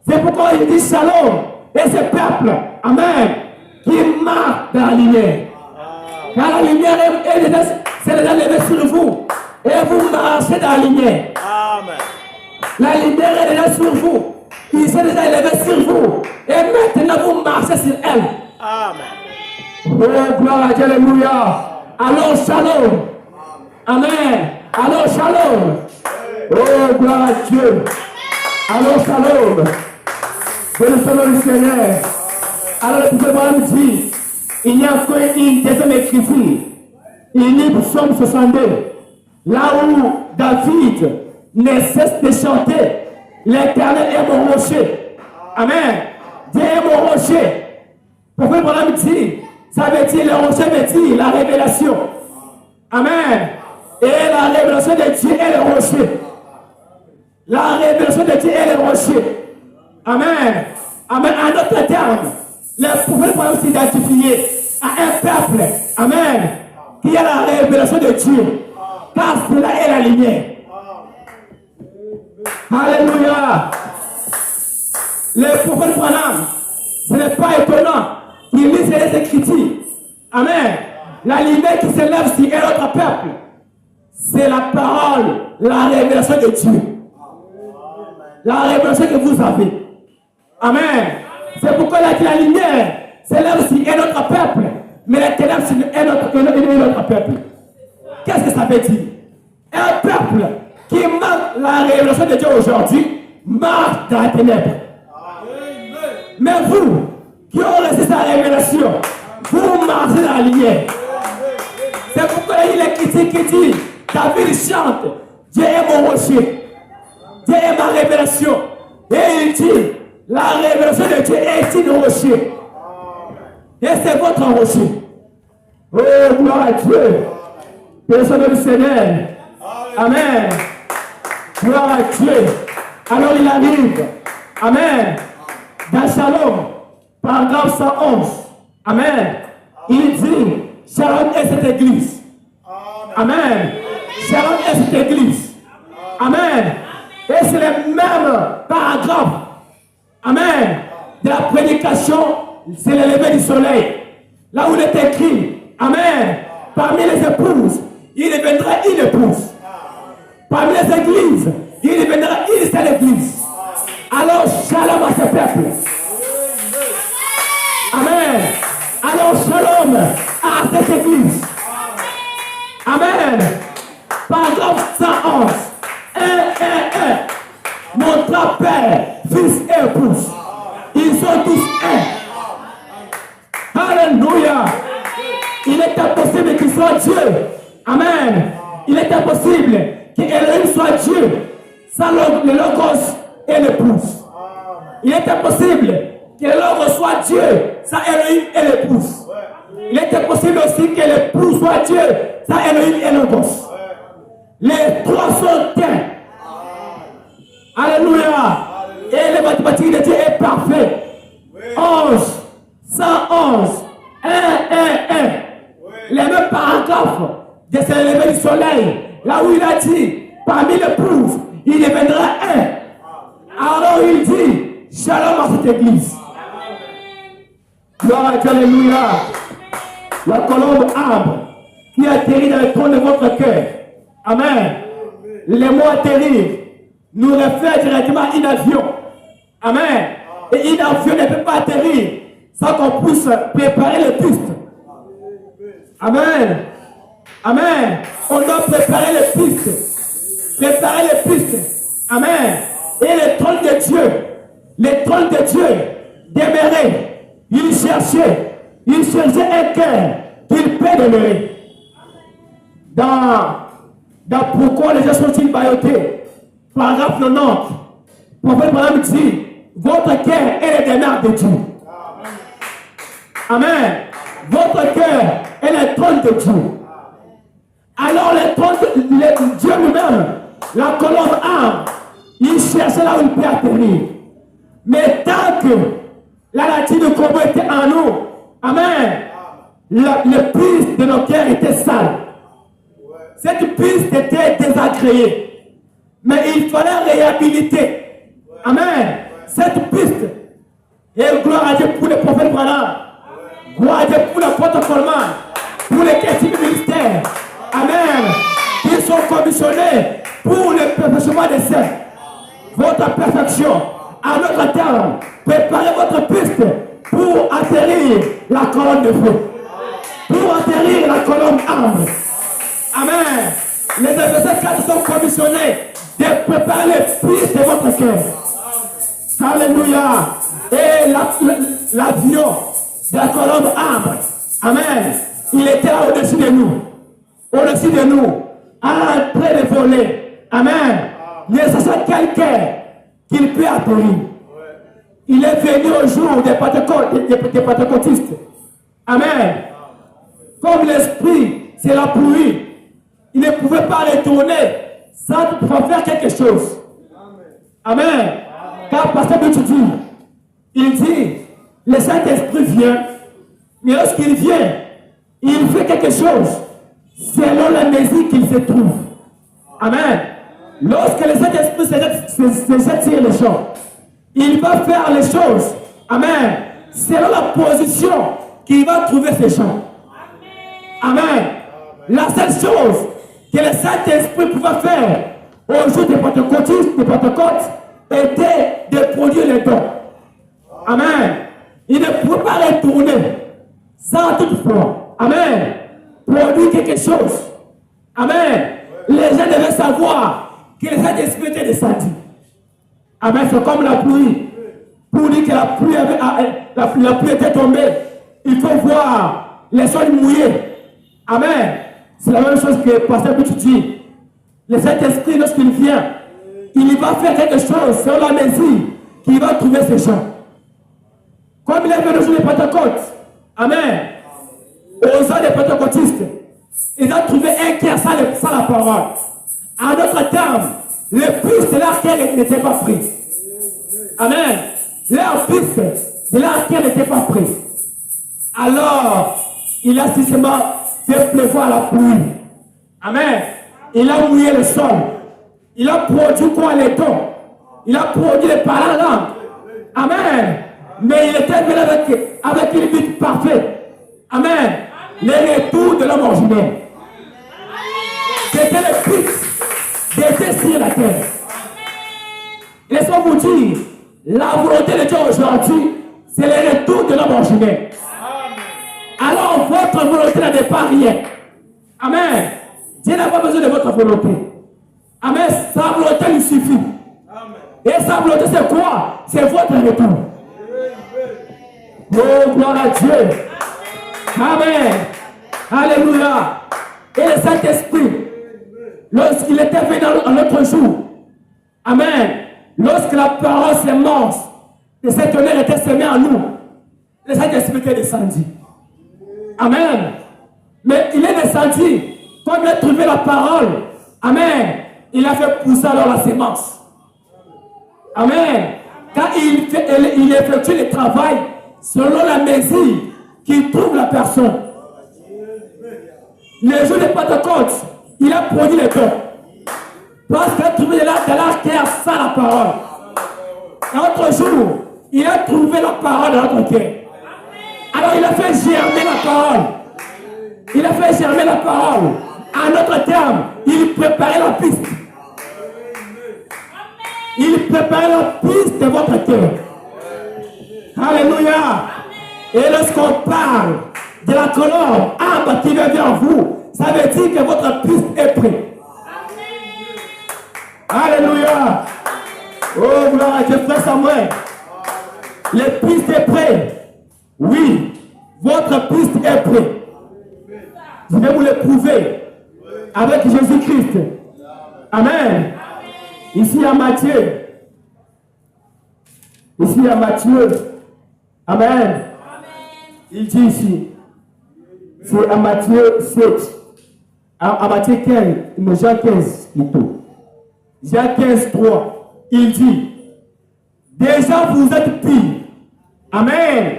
S3: C'est pourquoi il dit shalom. Et ce peuple, amen, qui marche dans la lumière. Car la lumière s'est déjà élevée sur vous. Et vous marchez dans la lumière.
S1: Amen.
S3: La lumière est déjà sur vous. Il s'est déjà élevé sur vous. Et maintenant vous marchez sur elle.
S1: Amen.
S3: Oh, gloire à Dieu, alléluia. Alors shalom. Amen. Alors shalom. Oh, gloire à Dieu. Alors shalom. Dieu le Seigneur. Alors le prophète me dit, il y a encore une deuxième écriture. Il lit Psaume 62. Là où David ne cesse de chanter L'Éternel est mon rocher. Amen. Dieu est mon rocher. Pourquoi Branham dit, ça veut dire, le rocher veut dire la révélation. Amen. Et la révélation de Dieu est le rocher. La révélation de Dieu est le rocher. Amen. Amen. En d'autres termes, les prophètes peuvent s'identifier à un peuple. Amen. Qui a la révélation de Dieu. Car cela est la lumière. Alléluia. Les prophètes Branham, ce n'est pas étonnant qu'ils lisent les Écritures. Amen. La lumière qui s'élève sur un autre peuple, c'est la parole, la révélation de Dieu. La révélation que vous avez. Amen. C'est pourquoi il a dit la lumière s'élève sur un autre peuple, mais les ténèbres sur un autre peuple. Qu'est-ce que ça veut dire? Un peuple qui manque la révélation de Dieu aujourd'hui marche dans la ténèbre. Mais vous, qui ont reçu sa révélation, vous marchez dans la lumière. C'est pourquoi il est critique qui dit, David chante, Dieu est mon rocher, Dieu est ma révélation. Et il dit, la révélation de Dieu est une rocher. Et c'est votre rocher. Oh, gloire à Dieu. Personne du Seigneur. Amen. Gloire à Dieu. Alors il arrive. Amen. Dans Shalom, paragraphe 111. Amen. Il dit, Shalom est cette église. Amen. Shalom est cette église. Amen. Et c'est le même paragraphe. Amen. De la prédication, c'est le lever du soleil. Là où il est écrit, Amen. Parmi les épouses, il deviendra une épouse. Parmi les églises, il deviendra une seule église. Alors, shalom à ce peuple. Amen. Alors, shalom à cette église. Amen. Paragraphe 111. Notre Père, Fils et épouse. Ils sont tous un. Alléluia. Il est impossible qu'il soit Dieu. Amen. Il est impossible qu'Elohim soit Dieu sans le Logos et l'épouse. Il est impossible que le Logos soit Dieu sans Elohim et l'épouse. Il est impossible aussi que l'épouse soit Dieu sans Elohim et Logos. Les trois sont un. Alléluia. Et les mathématiques de Dieu est parfait. 11, 111, 1. Les mêmes paragraphes de ce lever du soleil, là où il a dit, parmi les épouse, il deviendra un. Alors il dit, shalom à cette église. Gloire à Dieu, alléluia. La colombe arbre qui atterrit dans le trône de votre cœur. Amen. Les mots atterrir nous réfèrent directement à un avion. Amen. Et un avion ne peut pas atterrir sans qu'on puisse préparer les pistes. Amen. Amen. On doit préparer les pistes. Préparer les pistes. Amen. Et le trône de Dieu demeurait. Il cherchait un cœur qu'il peut demeurer. Dans pourquoi les gens sont-ils baillotés? Paragraphe 90. Prophète Branham dit, votre cœur est le demeure de Dieu. Amen. Votre cœur est le trône de Dieu. Alors le trône de Dieu lui-même, la colombe arbre, il cherchait là où il peut atterrir. Mais tant que la nature de combat était en nous, amen, le piste de nos cœurs était sale. Cette piste était désagréée. Mais il fallait réhabiliter. Amen. Cette piste. Et gloire à Dieu pour les prophètes Branham. Gloire à Dieu pour l'apôtre Coleman. Pour les questions du ministère. Amen. Ils sont commissionnés pour le perfectionnement des saints. Votre perfection. À notre terme, préparez votre piste pour atterrir la colonne de feu. Pour atterrir la colonne arbre. Amen. Les Éphésiens 4 sont commissionnés de préparer les pistes de votre cœur. Alléluia. Et l'avion de la colombe arbre. Amen. Il était là au-dessus de nous. Au-dessus de nous. En train de voler. Amen. Il cherchait quelqu'un qui peut atterrir. Il est venu au jour des pentecôtistes. Amen. Comme l'esprit, c'est la pluie. Il ne pouvait pas retourner sans toutefois faire quelque chose. Amen. Car pasteur Bétu dit, il dit, le Saint-Esprit vient, mais lorsqu'il vient, il fait quelque chose selon la mesure qu'il se trouve. Amen. Lorsque le Saint-Esprit se jette sur les gens, il va faire les choses, amen, selon la position qu'il va trouver ces gens. Amen. La seule chose que le Saint-Esprit pouvait faire au jour des Pentecôtistes, des Pentecôtes, était de produire les dons. Amen. Il ne pouvait pas retourner sans toutefois, amen, produire quelque chose. Amen. Les gens devaient savoir que le Saint-Esprit était descendu. Amen. C'est comme la pluie. Pour dire que la pluie était tombée, il faut voir les sols mouillés. Amen. C'est la même chose que Pasteur Bétu dit. Le Saint-Esprit, lorsqu'il vient, il va faire quelque chose sur la mesure qu'il va trouver ces gens. Comme il est venu le jour des Pentecôtes. Amen. Aux ans des Pentecôtistes, il a trouvé un cœur sans la parole. En d'autres termes, le fils de leur cœur n'était pas pris. Amen. Leur fils de leur cœur n'était pas pris. Alors, il a systématiquement fait pleuvoir la pluie. Amen. Il a mouillé le sol. Il a produit quoi les dons. Il a produit les paroles langues. Amen. Mais il était venu avec une vie parfaite. Amen. Le retour de l'homme originel. C'était le fils d'être sur la terre. Laissez-moi vous dire, la volonté de Dieu aujourd'hui, c'est le retour de l'homme originel. Alors votre volonté n'est pas rien. Amen. Dieu n'a pas besoin de votre volonté. Amen. Sa volonté lui suffit. Et sa volonté c'est quoi? C'est votre retour. Oh, gloire à Dieu. Amen. Alléluia. Et le Saint-Esprit, lorsqu'il était venu un autre jour, amen, lorsque la parole s'émence, et cet honneur était semé en nous, le Saint-Esprit était descendu. Amen. Mais il est descendu, comme il a trouvé la parole, amen, il a fait pousser alors la sémence. Amen. Car il effectue le travail selon la mesure qu'il trouve la personne. Le jour de Pentecôte, il a produit les dons. Parce qu'il a trouvé de la terre sans la parole. L'autre jour, il a trouvé la parole dans notre cœur. Alors il a fait germer la parole. Il a fait germer la parole. En d'autres termes, il préparait la piste. Il préparait la piste de votre cœur. Alléluia. Et lorsqu'on parle de la colombe arbre qui vient vers vous, ça veut dire que votre piste est prête. Alléluia. Oh, gloire à Dieu, frère Samuel. Les pistes est prêt. Oui, votre piste est prête. Je vais vous le prouver avec Jésus-Christ. Amen. Ici à Matthieu. Ici à Matthieu. Amen. Il dit ici. C'est à Matthieu 7. À Matthieu 15. Mais Jean 15 plutôt. Jean 15, 3. Il dit. Déjà vous êtes pires. Amen.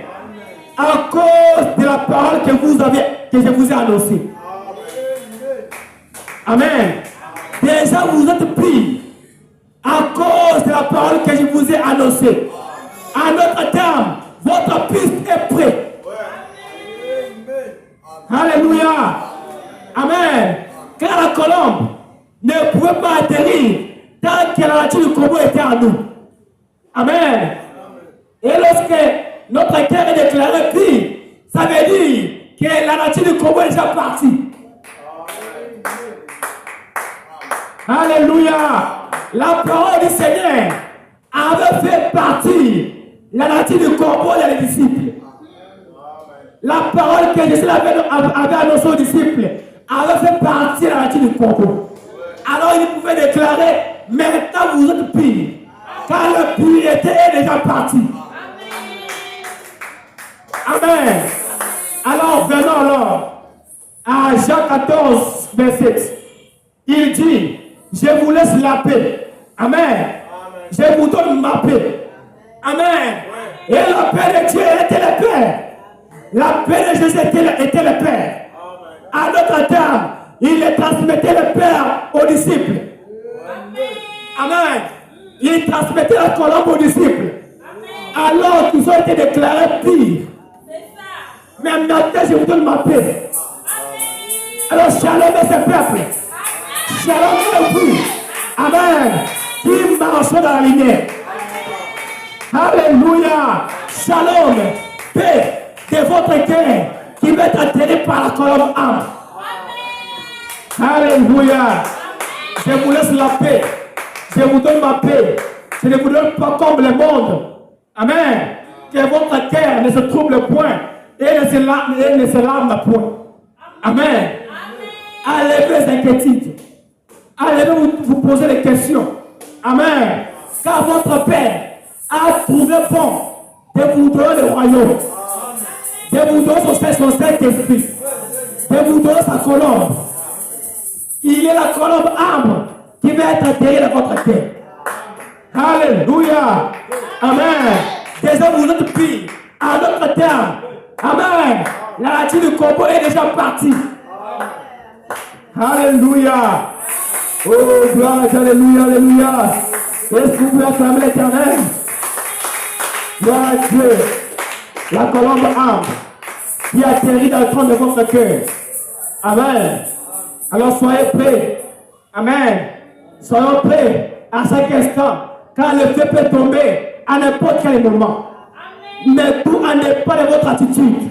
S3: À cause de la parole que je vous ai annoncée. Amen. Déjà vous êtes pires. À cause de la parole que je vous ai annoncée. En d'autres termes, votre piste est prête. Alléluia. Amen. Car la colombe ne pouvait pas atterrir tant que la nature du corbeau était en nous. Amen. Et lorsque notre cœur est déclaré pire, ça veut dire que la nature du corbeau est déjà partie. Alléluia. La parole du Seigneur avait fait partir la nature du corbeau des disciples. La parole que Jésus avait annoncée aux disciples avait fait partir la nature du corbeau. Alors il pouvait déclarer, maintenant vous êtes pires. car la priorité est déjà partie. Amen. Alors, venons alors à Jean 14, verset 7. Il dit, je vous laisse la paix. Amen. Je vous donne ma paix. Amen. Et la paix de Dieu était le Père. La paix de Jésus était le Père. À notre terme, il transmettait le Père aux disciples. Amen. Il transmettait la colombe aux disciples. Alors qu'ils ont été déclarés pires. Mais maintenant, je vous donne ma paix. Alors, shalom à ce peuple. Shalom à vous. Amen. Qui marche dans la lignée. Alléluia. Shalom. Paix de votre cœur qui va être attiré par la colombe âme. Alléluia. Je vous laisse la paix. Je vous donne ma paix. Je ne vous donne pas comme le monde. Amen. Que votre cœur ne se trouble point et ne se lame point. Amen. Enlevez les inquiétudes. Enlevez vous poser des questions. Amen. Car votre Père a trouvé bon de vous donner le royaume. De vous donner son Saint-Esprit. De vous donner sa colombe. Il est la colombe âme qui va être derrière votre cœur. Alléluia. Amen. Déjà vous êtes pris à notre terme. Amen. La ratine du combo est déjà partie. Alléluia. Oh, gloire, alléluia, alléluia. Est-ce que vous pouvez acclamer l'Éternel? Gloire à Dieu. La colombe âme qui atterrit dans le trône de votre cœur. Amen. Alors soyez prêts. Amen. Soyons prêts à chaque instant. Car le feu peut tomber à n'importe quel moment. Mais tout en dépend de votre attitude.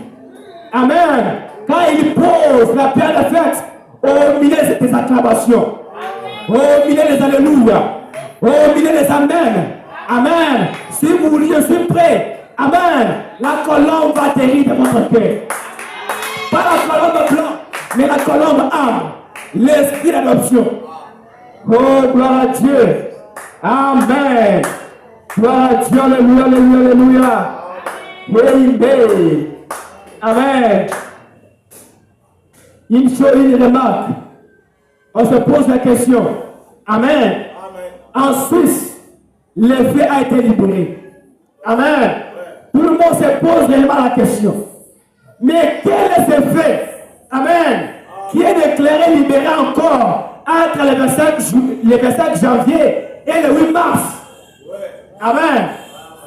S3: Amen. Quand il pose la pierre de fête au milieu des acclamations, au milieu des alléluia, au milieu des amen. Amen. Si vous voulez, je suis prêt. Amen. La colombe va atterrir de votre cœur. Pas la colombe blanche, mais la colombe âme. L'esprit d'adoption. Oh, gloire à Dieu. Amen. Gloire à Dieu. Alléluia, alléluia, alléluia. Amen. Une remarque. On se pose la question. Amen. En Suisse, le feu a été libéré. Amen. Tout le monde se pose réellement la question. Mais quel est ce feu? Amen. Qui est déclaré libéré encore entre le 25 janvier et le 8 mars. Amen.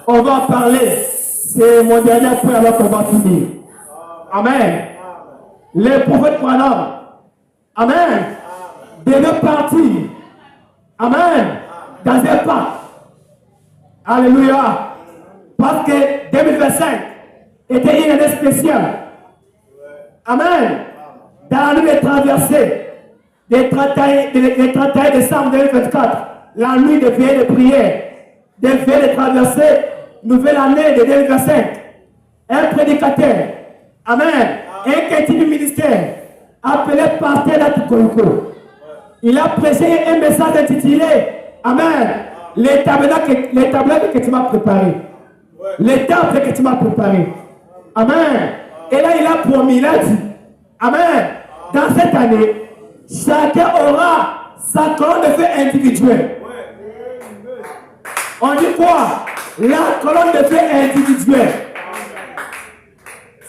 S3: On va en parler. C'est mon dernier point alors qu'on va finir. Amen. Les prophètes Branham. Amen. Devaient partir. Amen. Dans un parc. Alléluia. Parce que 2025 était une année spéciale. Amen. Dans la nuit des traversées, des 31 décembre 2024, la nuit de veillée de prière, des veillées de traversée, nouvelle année de 2025, un prédicateur, amen, un chrétien du ministère, appelé Pasteur Natukoyoko. Il a prêché un message intitulé, amen, les tablettes que tu m'as préparé, les temples que tu m'as préparé, amen. Et là, il a promis, il a dit, amen, dans cette année, chacun aura sa colonne de feu individuelle. On dit quoi? La colonne de feu individuelle.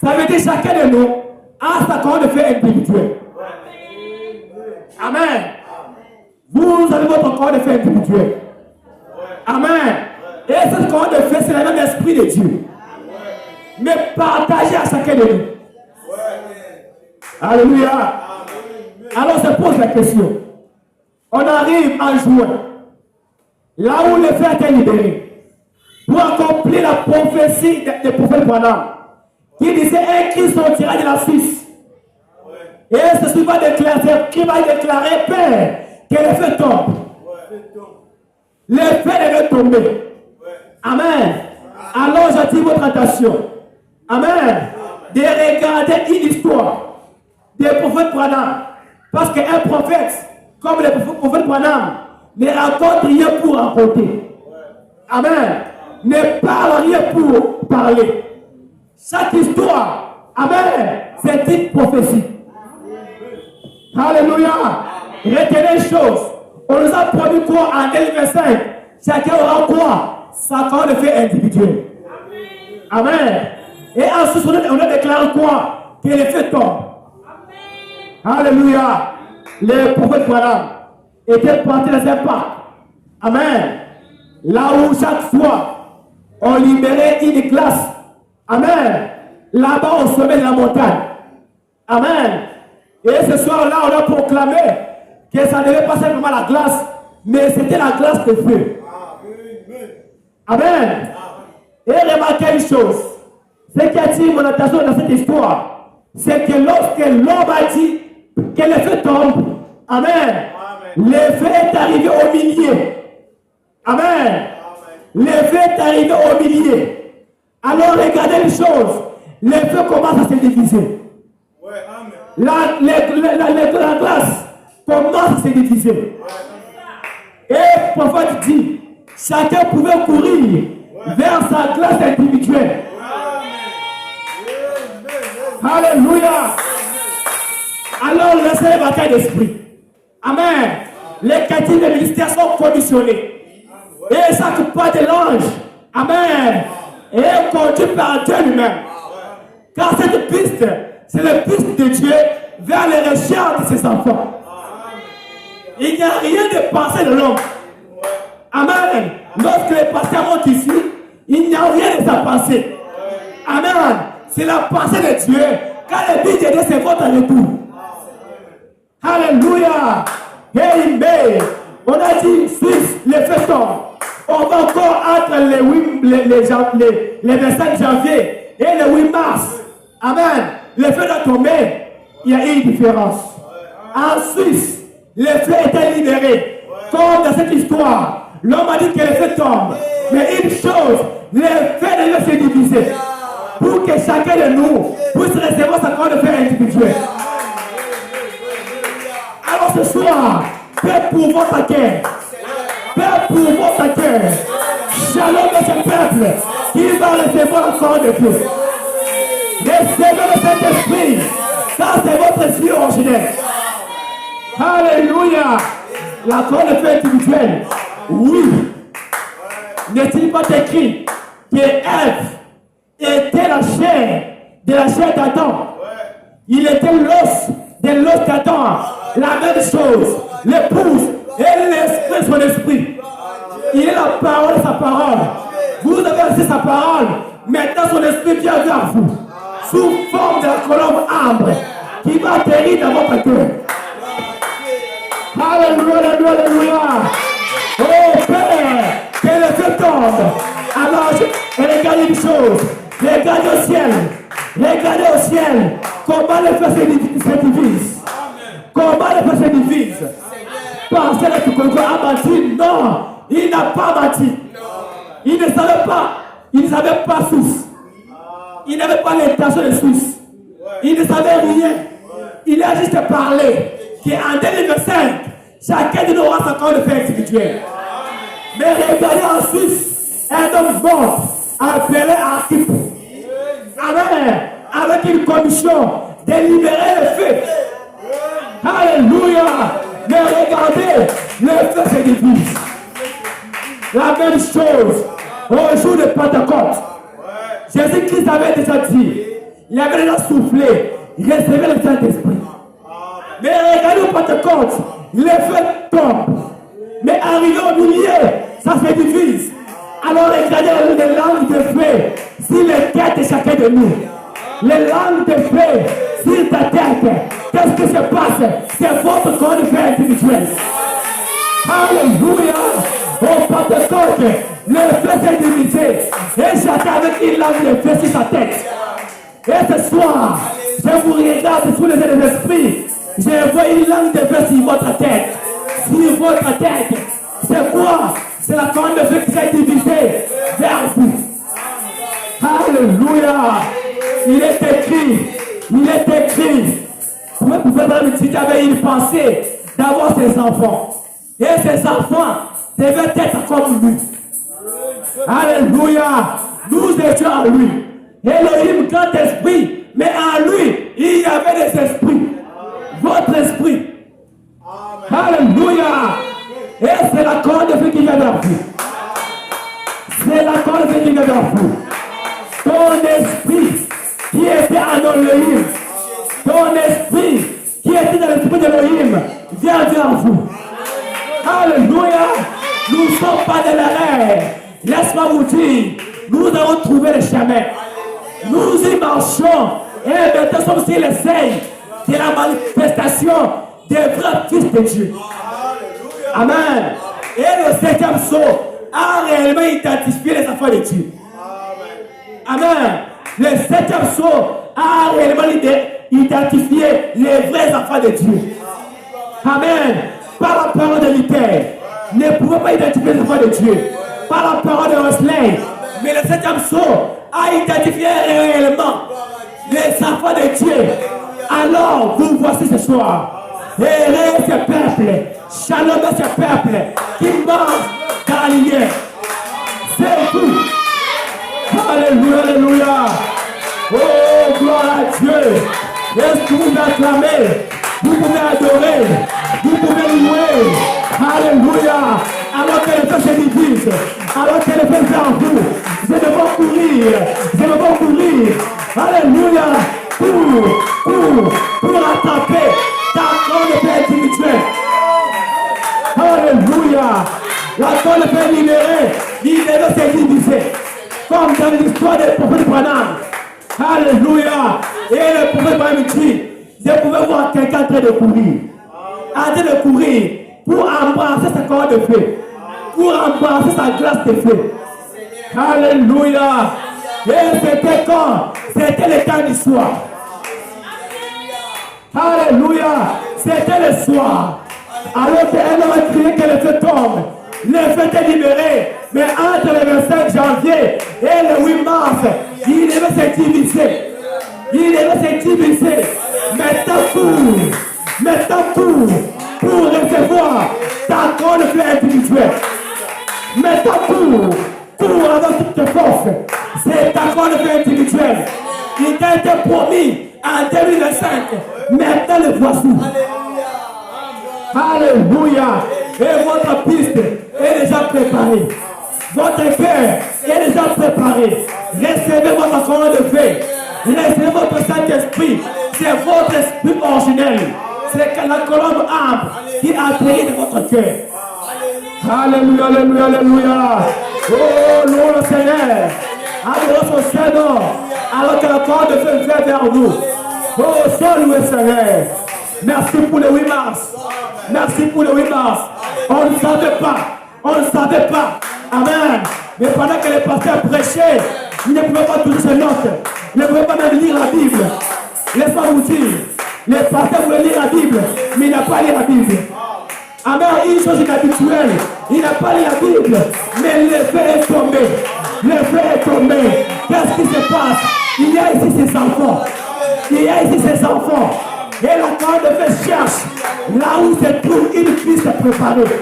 S3: Ça veut dire chacun de nous a sa colonne de feu individuelle. Amen. Vous avez votre colonne de feu individuelle. Amen. Et cette colonne de feu, c'est le même esprit de Dieu. Mais partagez à chacun de nous. Alléluia. Alors on se pose la question. On arrive en juin, là où le feu a été libéré, pour accomplir la prophétie des prophètes Branham, qui disait un Christ sortira de la Suisse. Et ceci va déclarer, qui va déclarer, Père, que le feu tombe. Le feu devait tomber. Amen. Alors j'attire votre attention. Amen. De regarder une histoire des prophètes Branham. Parce qu'un prophète, comme le prophète Branham, ne raconte rien pour raconter. Amen. Ne parle rien pour parler. Chaque histoire, amen, c'est une prophétie. Alléluia. Retenez une chose. On nous a promis quoi en 2025? Chacun aura quoi? Sa parole de fait individuelle. Amen. Et ensuite, on a déclaré quoi? Que les feux tombent. Alléluia. Les prophètes Branham étaient partis dans un parc. Amen. Là où chaque fois, on libérait une glace. Amen. Là-bas au sommet de la montagne. Amen. Et ce soir-là, on a proclamé que ça ne devait pas simplement la glace, mais c'était la glace de feu. Amen. Et remarquez une chose. Ce qui attire mon attention dans cette histoire, c'est que lorsque l'homme a dit que le feu tombe, amen, le feu est arrivé au milieu. Amen. Le feu est arrivé au milieu. Alors regardez les choses. Le feu commence à se diviser. La glace commence à se diviser. Et le prophète dit, chacun pouvait courir vers sa glace individuelle. Alléluia. Alors laissez les batailles d'esprit. Amen. Les captifs des ministères sont commissionnés. Et chaque pas de l'ange, amen, est conduit par Dieu lui-même. Car cette piste, c'est la piste de Dieu vers les recherches de ses enfants. Il n'y a rien de pensée de l'homme. Amen. Lorsque les pasteurs montent ici, il n'y a rien de sa pensée. Amen. C'est la pensée de Dieu. Car le but de Dieu, c'est votre retour. Alléluia. Amen. On a dit 6, les feux tombent. On va encore entre les 25 janvier et le 8 mars. Amen. Le feu doit tomber. Il y a une différence. En Suisse, le feu était libéré. Comme dans cette histoire, l'homme a dit que le feu tombe. Mais une chose, le feu devait se diviser. Pour que chacun de nous puisse recevoir sa parole de feu individuelle. Alors ce soir, Père pour votre cœur. Père pour votre cœur. Shalom de ce peuple qui va recevoir la parole de Dieu. Recevez le Saint-Esprit. Ça c'est votre esprit originel. Alléluia. La parole de feu individuelle. Oui. N'est-il pas écrit que Ève était la chair d'Adam. Il était l'os de l'os d'Adam. La même chose. L'épouse et l'esprit, son esprit. Il est la parole et sa parole. Vous avez reçu sa parole. Maintenant son esprit vient vers vous. Sous forme de la colombe ambre qui va atterrir dans votre cœur. Alléluia, alléluia. Oh Père, que le feu tombe. Alors, regardez une chose. Regardez au ciel. Regardez au ciel. Comment le feu se divise. Comment le feu se divise. Parce que Congo a menti. Non, il n'a pas menti. Il ne savait pas. Il ne savait pas Suisse. Il n'avait pas l'intention de Suisse. Il ne savait rien. Il a juste parlé qu'en 2025, chacun de nous aura sa parole de feu individuelle. Mais regardez en Suisse, un homme mort appelé Archip. Amen. Avec une commission de libérer le feu. Alléluia. Mais regardez, le feu se divise. La même chose au jour de Pentecôte. Jésus-Christ avait déjà dit, il avait déjà soufflé, recevez le Saint-Esprit. Mais regardez au Pentecôte, le feu tombe. Mais arrivé au milieu, ça se divise. Alors regardez les langues de feu sur les têtes de chacun de nous. Les langues de feu sur ta tête. Qu'est-ce qui se passe? C'est votre corps de feu individuel. Alléluia. Au Pentecôte, le feu s'est divisé. Et chacun avec une langue de feu sur sa tête. Et ce soir, je vous regarde sous les yeux de l'esprit. Je vois une langue de feu sur votre tête. Sur votre tête. C'est quoi? C'est la parole de feu qui s'est divisée vers vous. Alléluia. Il est écrit. Vous pouvez même si tu avais une pensée d'avoir ses enfants. Et ses enfants devaient être comme lui. Alléluia. Nous étions en lui. Elohim, grand esprit. Mais en lui, il y avait des esprits. Votre esprit. Alléluia. Et c'est la corde de feu qui vient vers vous. C'est la corde de feu qui vient vers vous. Ton esprit qui était en Elohim. Ton esprit qui était dans l'esprit d'Elohim vient vers vous. Alléluia. Nous ne sommes pas de l'arrêt. Laisse-moi vous dire, nous avons trouvé le chemin. Nous y marchons. Et maintenant, sommes sur les seuils de la manifestation des vrais fils de Dieu. Amen. Et le 7e sceau a réellement identifié les enfants de Dieu. Amen. Le 7e sceau a réellement identifié les vrais enfants de Dieu. Amen. Par la parole de l'Éternel. Ne pouvez pas identifier les enfants de Dieu. Par la parole de Wesley. Mais le 7e sceau a identifié réellement les enfants de Dieu. Alors, vous voici ce soir. Errez ce peuple. Shalom à ce peuple qui marche dans la lumière. C'est vous. Alléluia, alléluia. Oh, gloire à Dieu. Est-ce que vous acclamez? Vous pouvez adorer. Vous pouvez louer. Alléluia. Alors que les feux se divisent. Alors que les feux sont en vous. Vous devez courir. Vous devez courir. Alléluia. Pour attraper ta grande paix spirituelle. Alléluia. La grande paix libérée. Il devait se diviser. Comme dans l'histoire des prophètes Branham. Alléluia. Et le prophète Branham dit, je pouvais voir quelqu'un en train de courir. En train de courir pour embrasser sa corps de feu. Pour embrasser sa glace de feu. Alléluia. Et c'était quand? C'était le temps du soir. Alléluia. C'était le soir. Alors qu'elle a crié que le feu tombe. Le feu est libéré. Mais entre le 25 janvier et le 8 mars, il devait se diviser. Il devait se diviser. Maintenant pour recevoir ta grande feu individuelle. Maintenant pour avoir toutes tes forces. C'est ta grande feu individuelle. Il t'a été promis en 2025. Maintenant le voici. Alléluia. Et votre piste est déjà préparée. Votre cœur est déjà préparé. Recevez votre colonne de feu. Recevez votre Saint-Esprit. C'est votre esprit originel. C'est la colombe âme qui atterrit de votre cœur. Alléluia, alléluia, alléluia. Oh, louons le Seigneur. Adorons son Seigneur. Alors que la colonne de feu vient vers nous. Oh, sois loué Seigneur. Merci pour le 8 mars. Merci pour le 8 mars. On ne savait pas. On ne savait pas. Amen. Mais pendant que les pasteurs prêchaient, ils ne pouvaient pas toucher ses notes. Ils ne pouvaient pas même lire la Bible. Laisse-moi vous dire, les pasteurs voulaient lire la Bible, mais ils n'ont pas lu la Bible. Amen. Une chose inhabituelle. Il n'a pas lu la Bible, mais le feu est tombé. Le feu est tombé. Qu'est-ce qui se passe? Il y a ici ses enfants. Il y a ici ses enfants. Et la corde de feu cherche là où se trouve une piste préparée.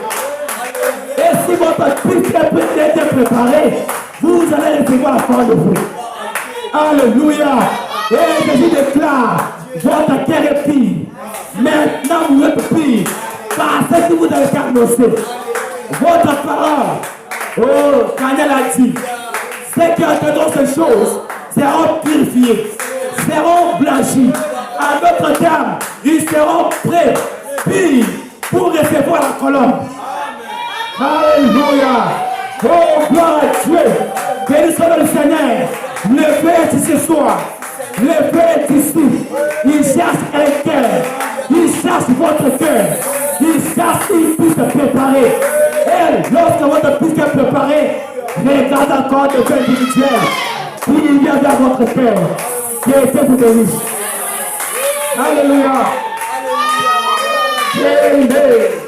S3: Et si votre piste est préparée, vous allez recevoir la corde de feu. Alléluia. Et Jésus déclare, votre cœur est pire. Maintenant vous êtes pire. Parce que vous avez carnossé. Votre parole, oh, Daniel a dit, ceux qui entendront ces choses seront purifiés, seront blanchis. À d'autres termes, ils seront prêts, puis pour recevoir la colombe. Alléluia. Oh, gloire à Dieu. Béni soit le Seigneur. Le feu est ici ce soir. Le feu est ici. Il cherche un cœur. Il cherche votre cœur. Il cherche une piste préparée. Et lorsque votre piste est préparée, regardez encore le feu individuel. Il vient vers votre cœur. Que Dieu vous bénisse. Alléluia. Amen.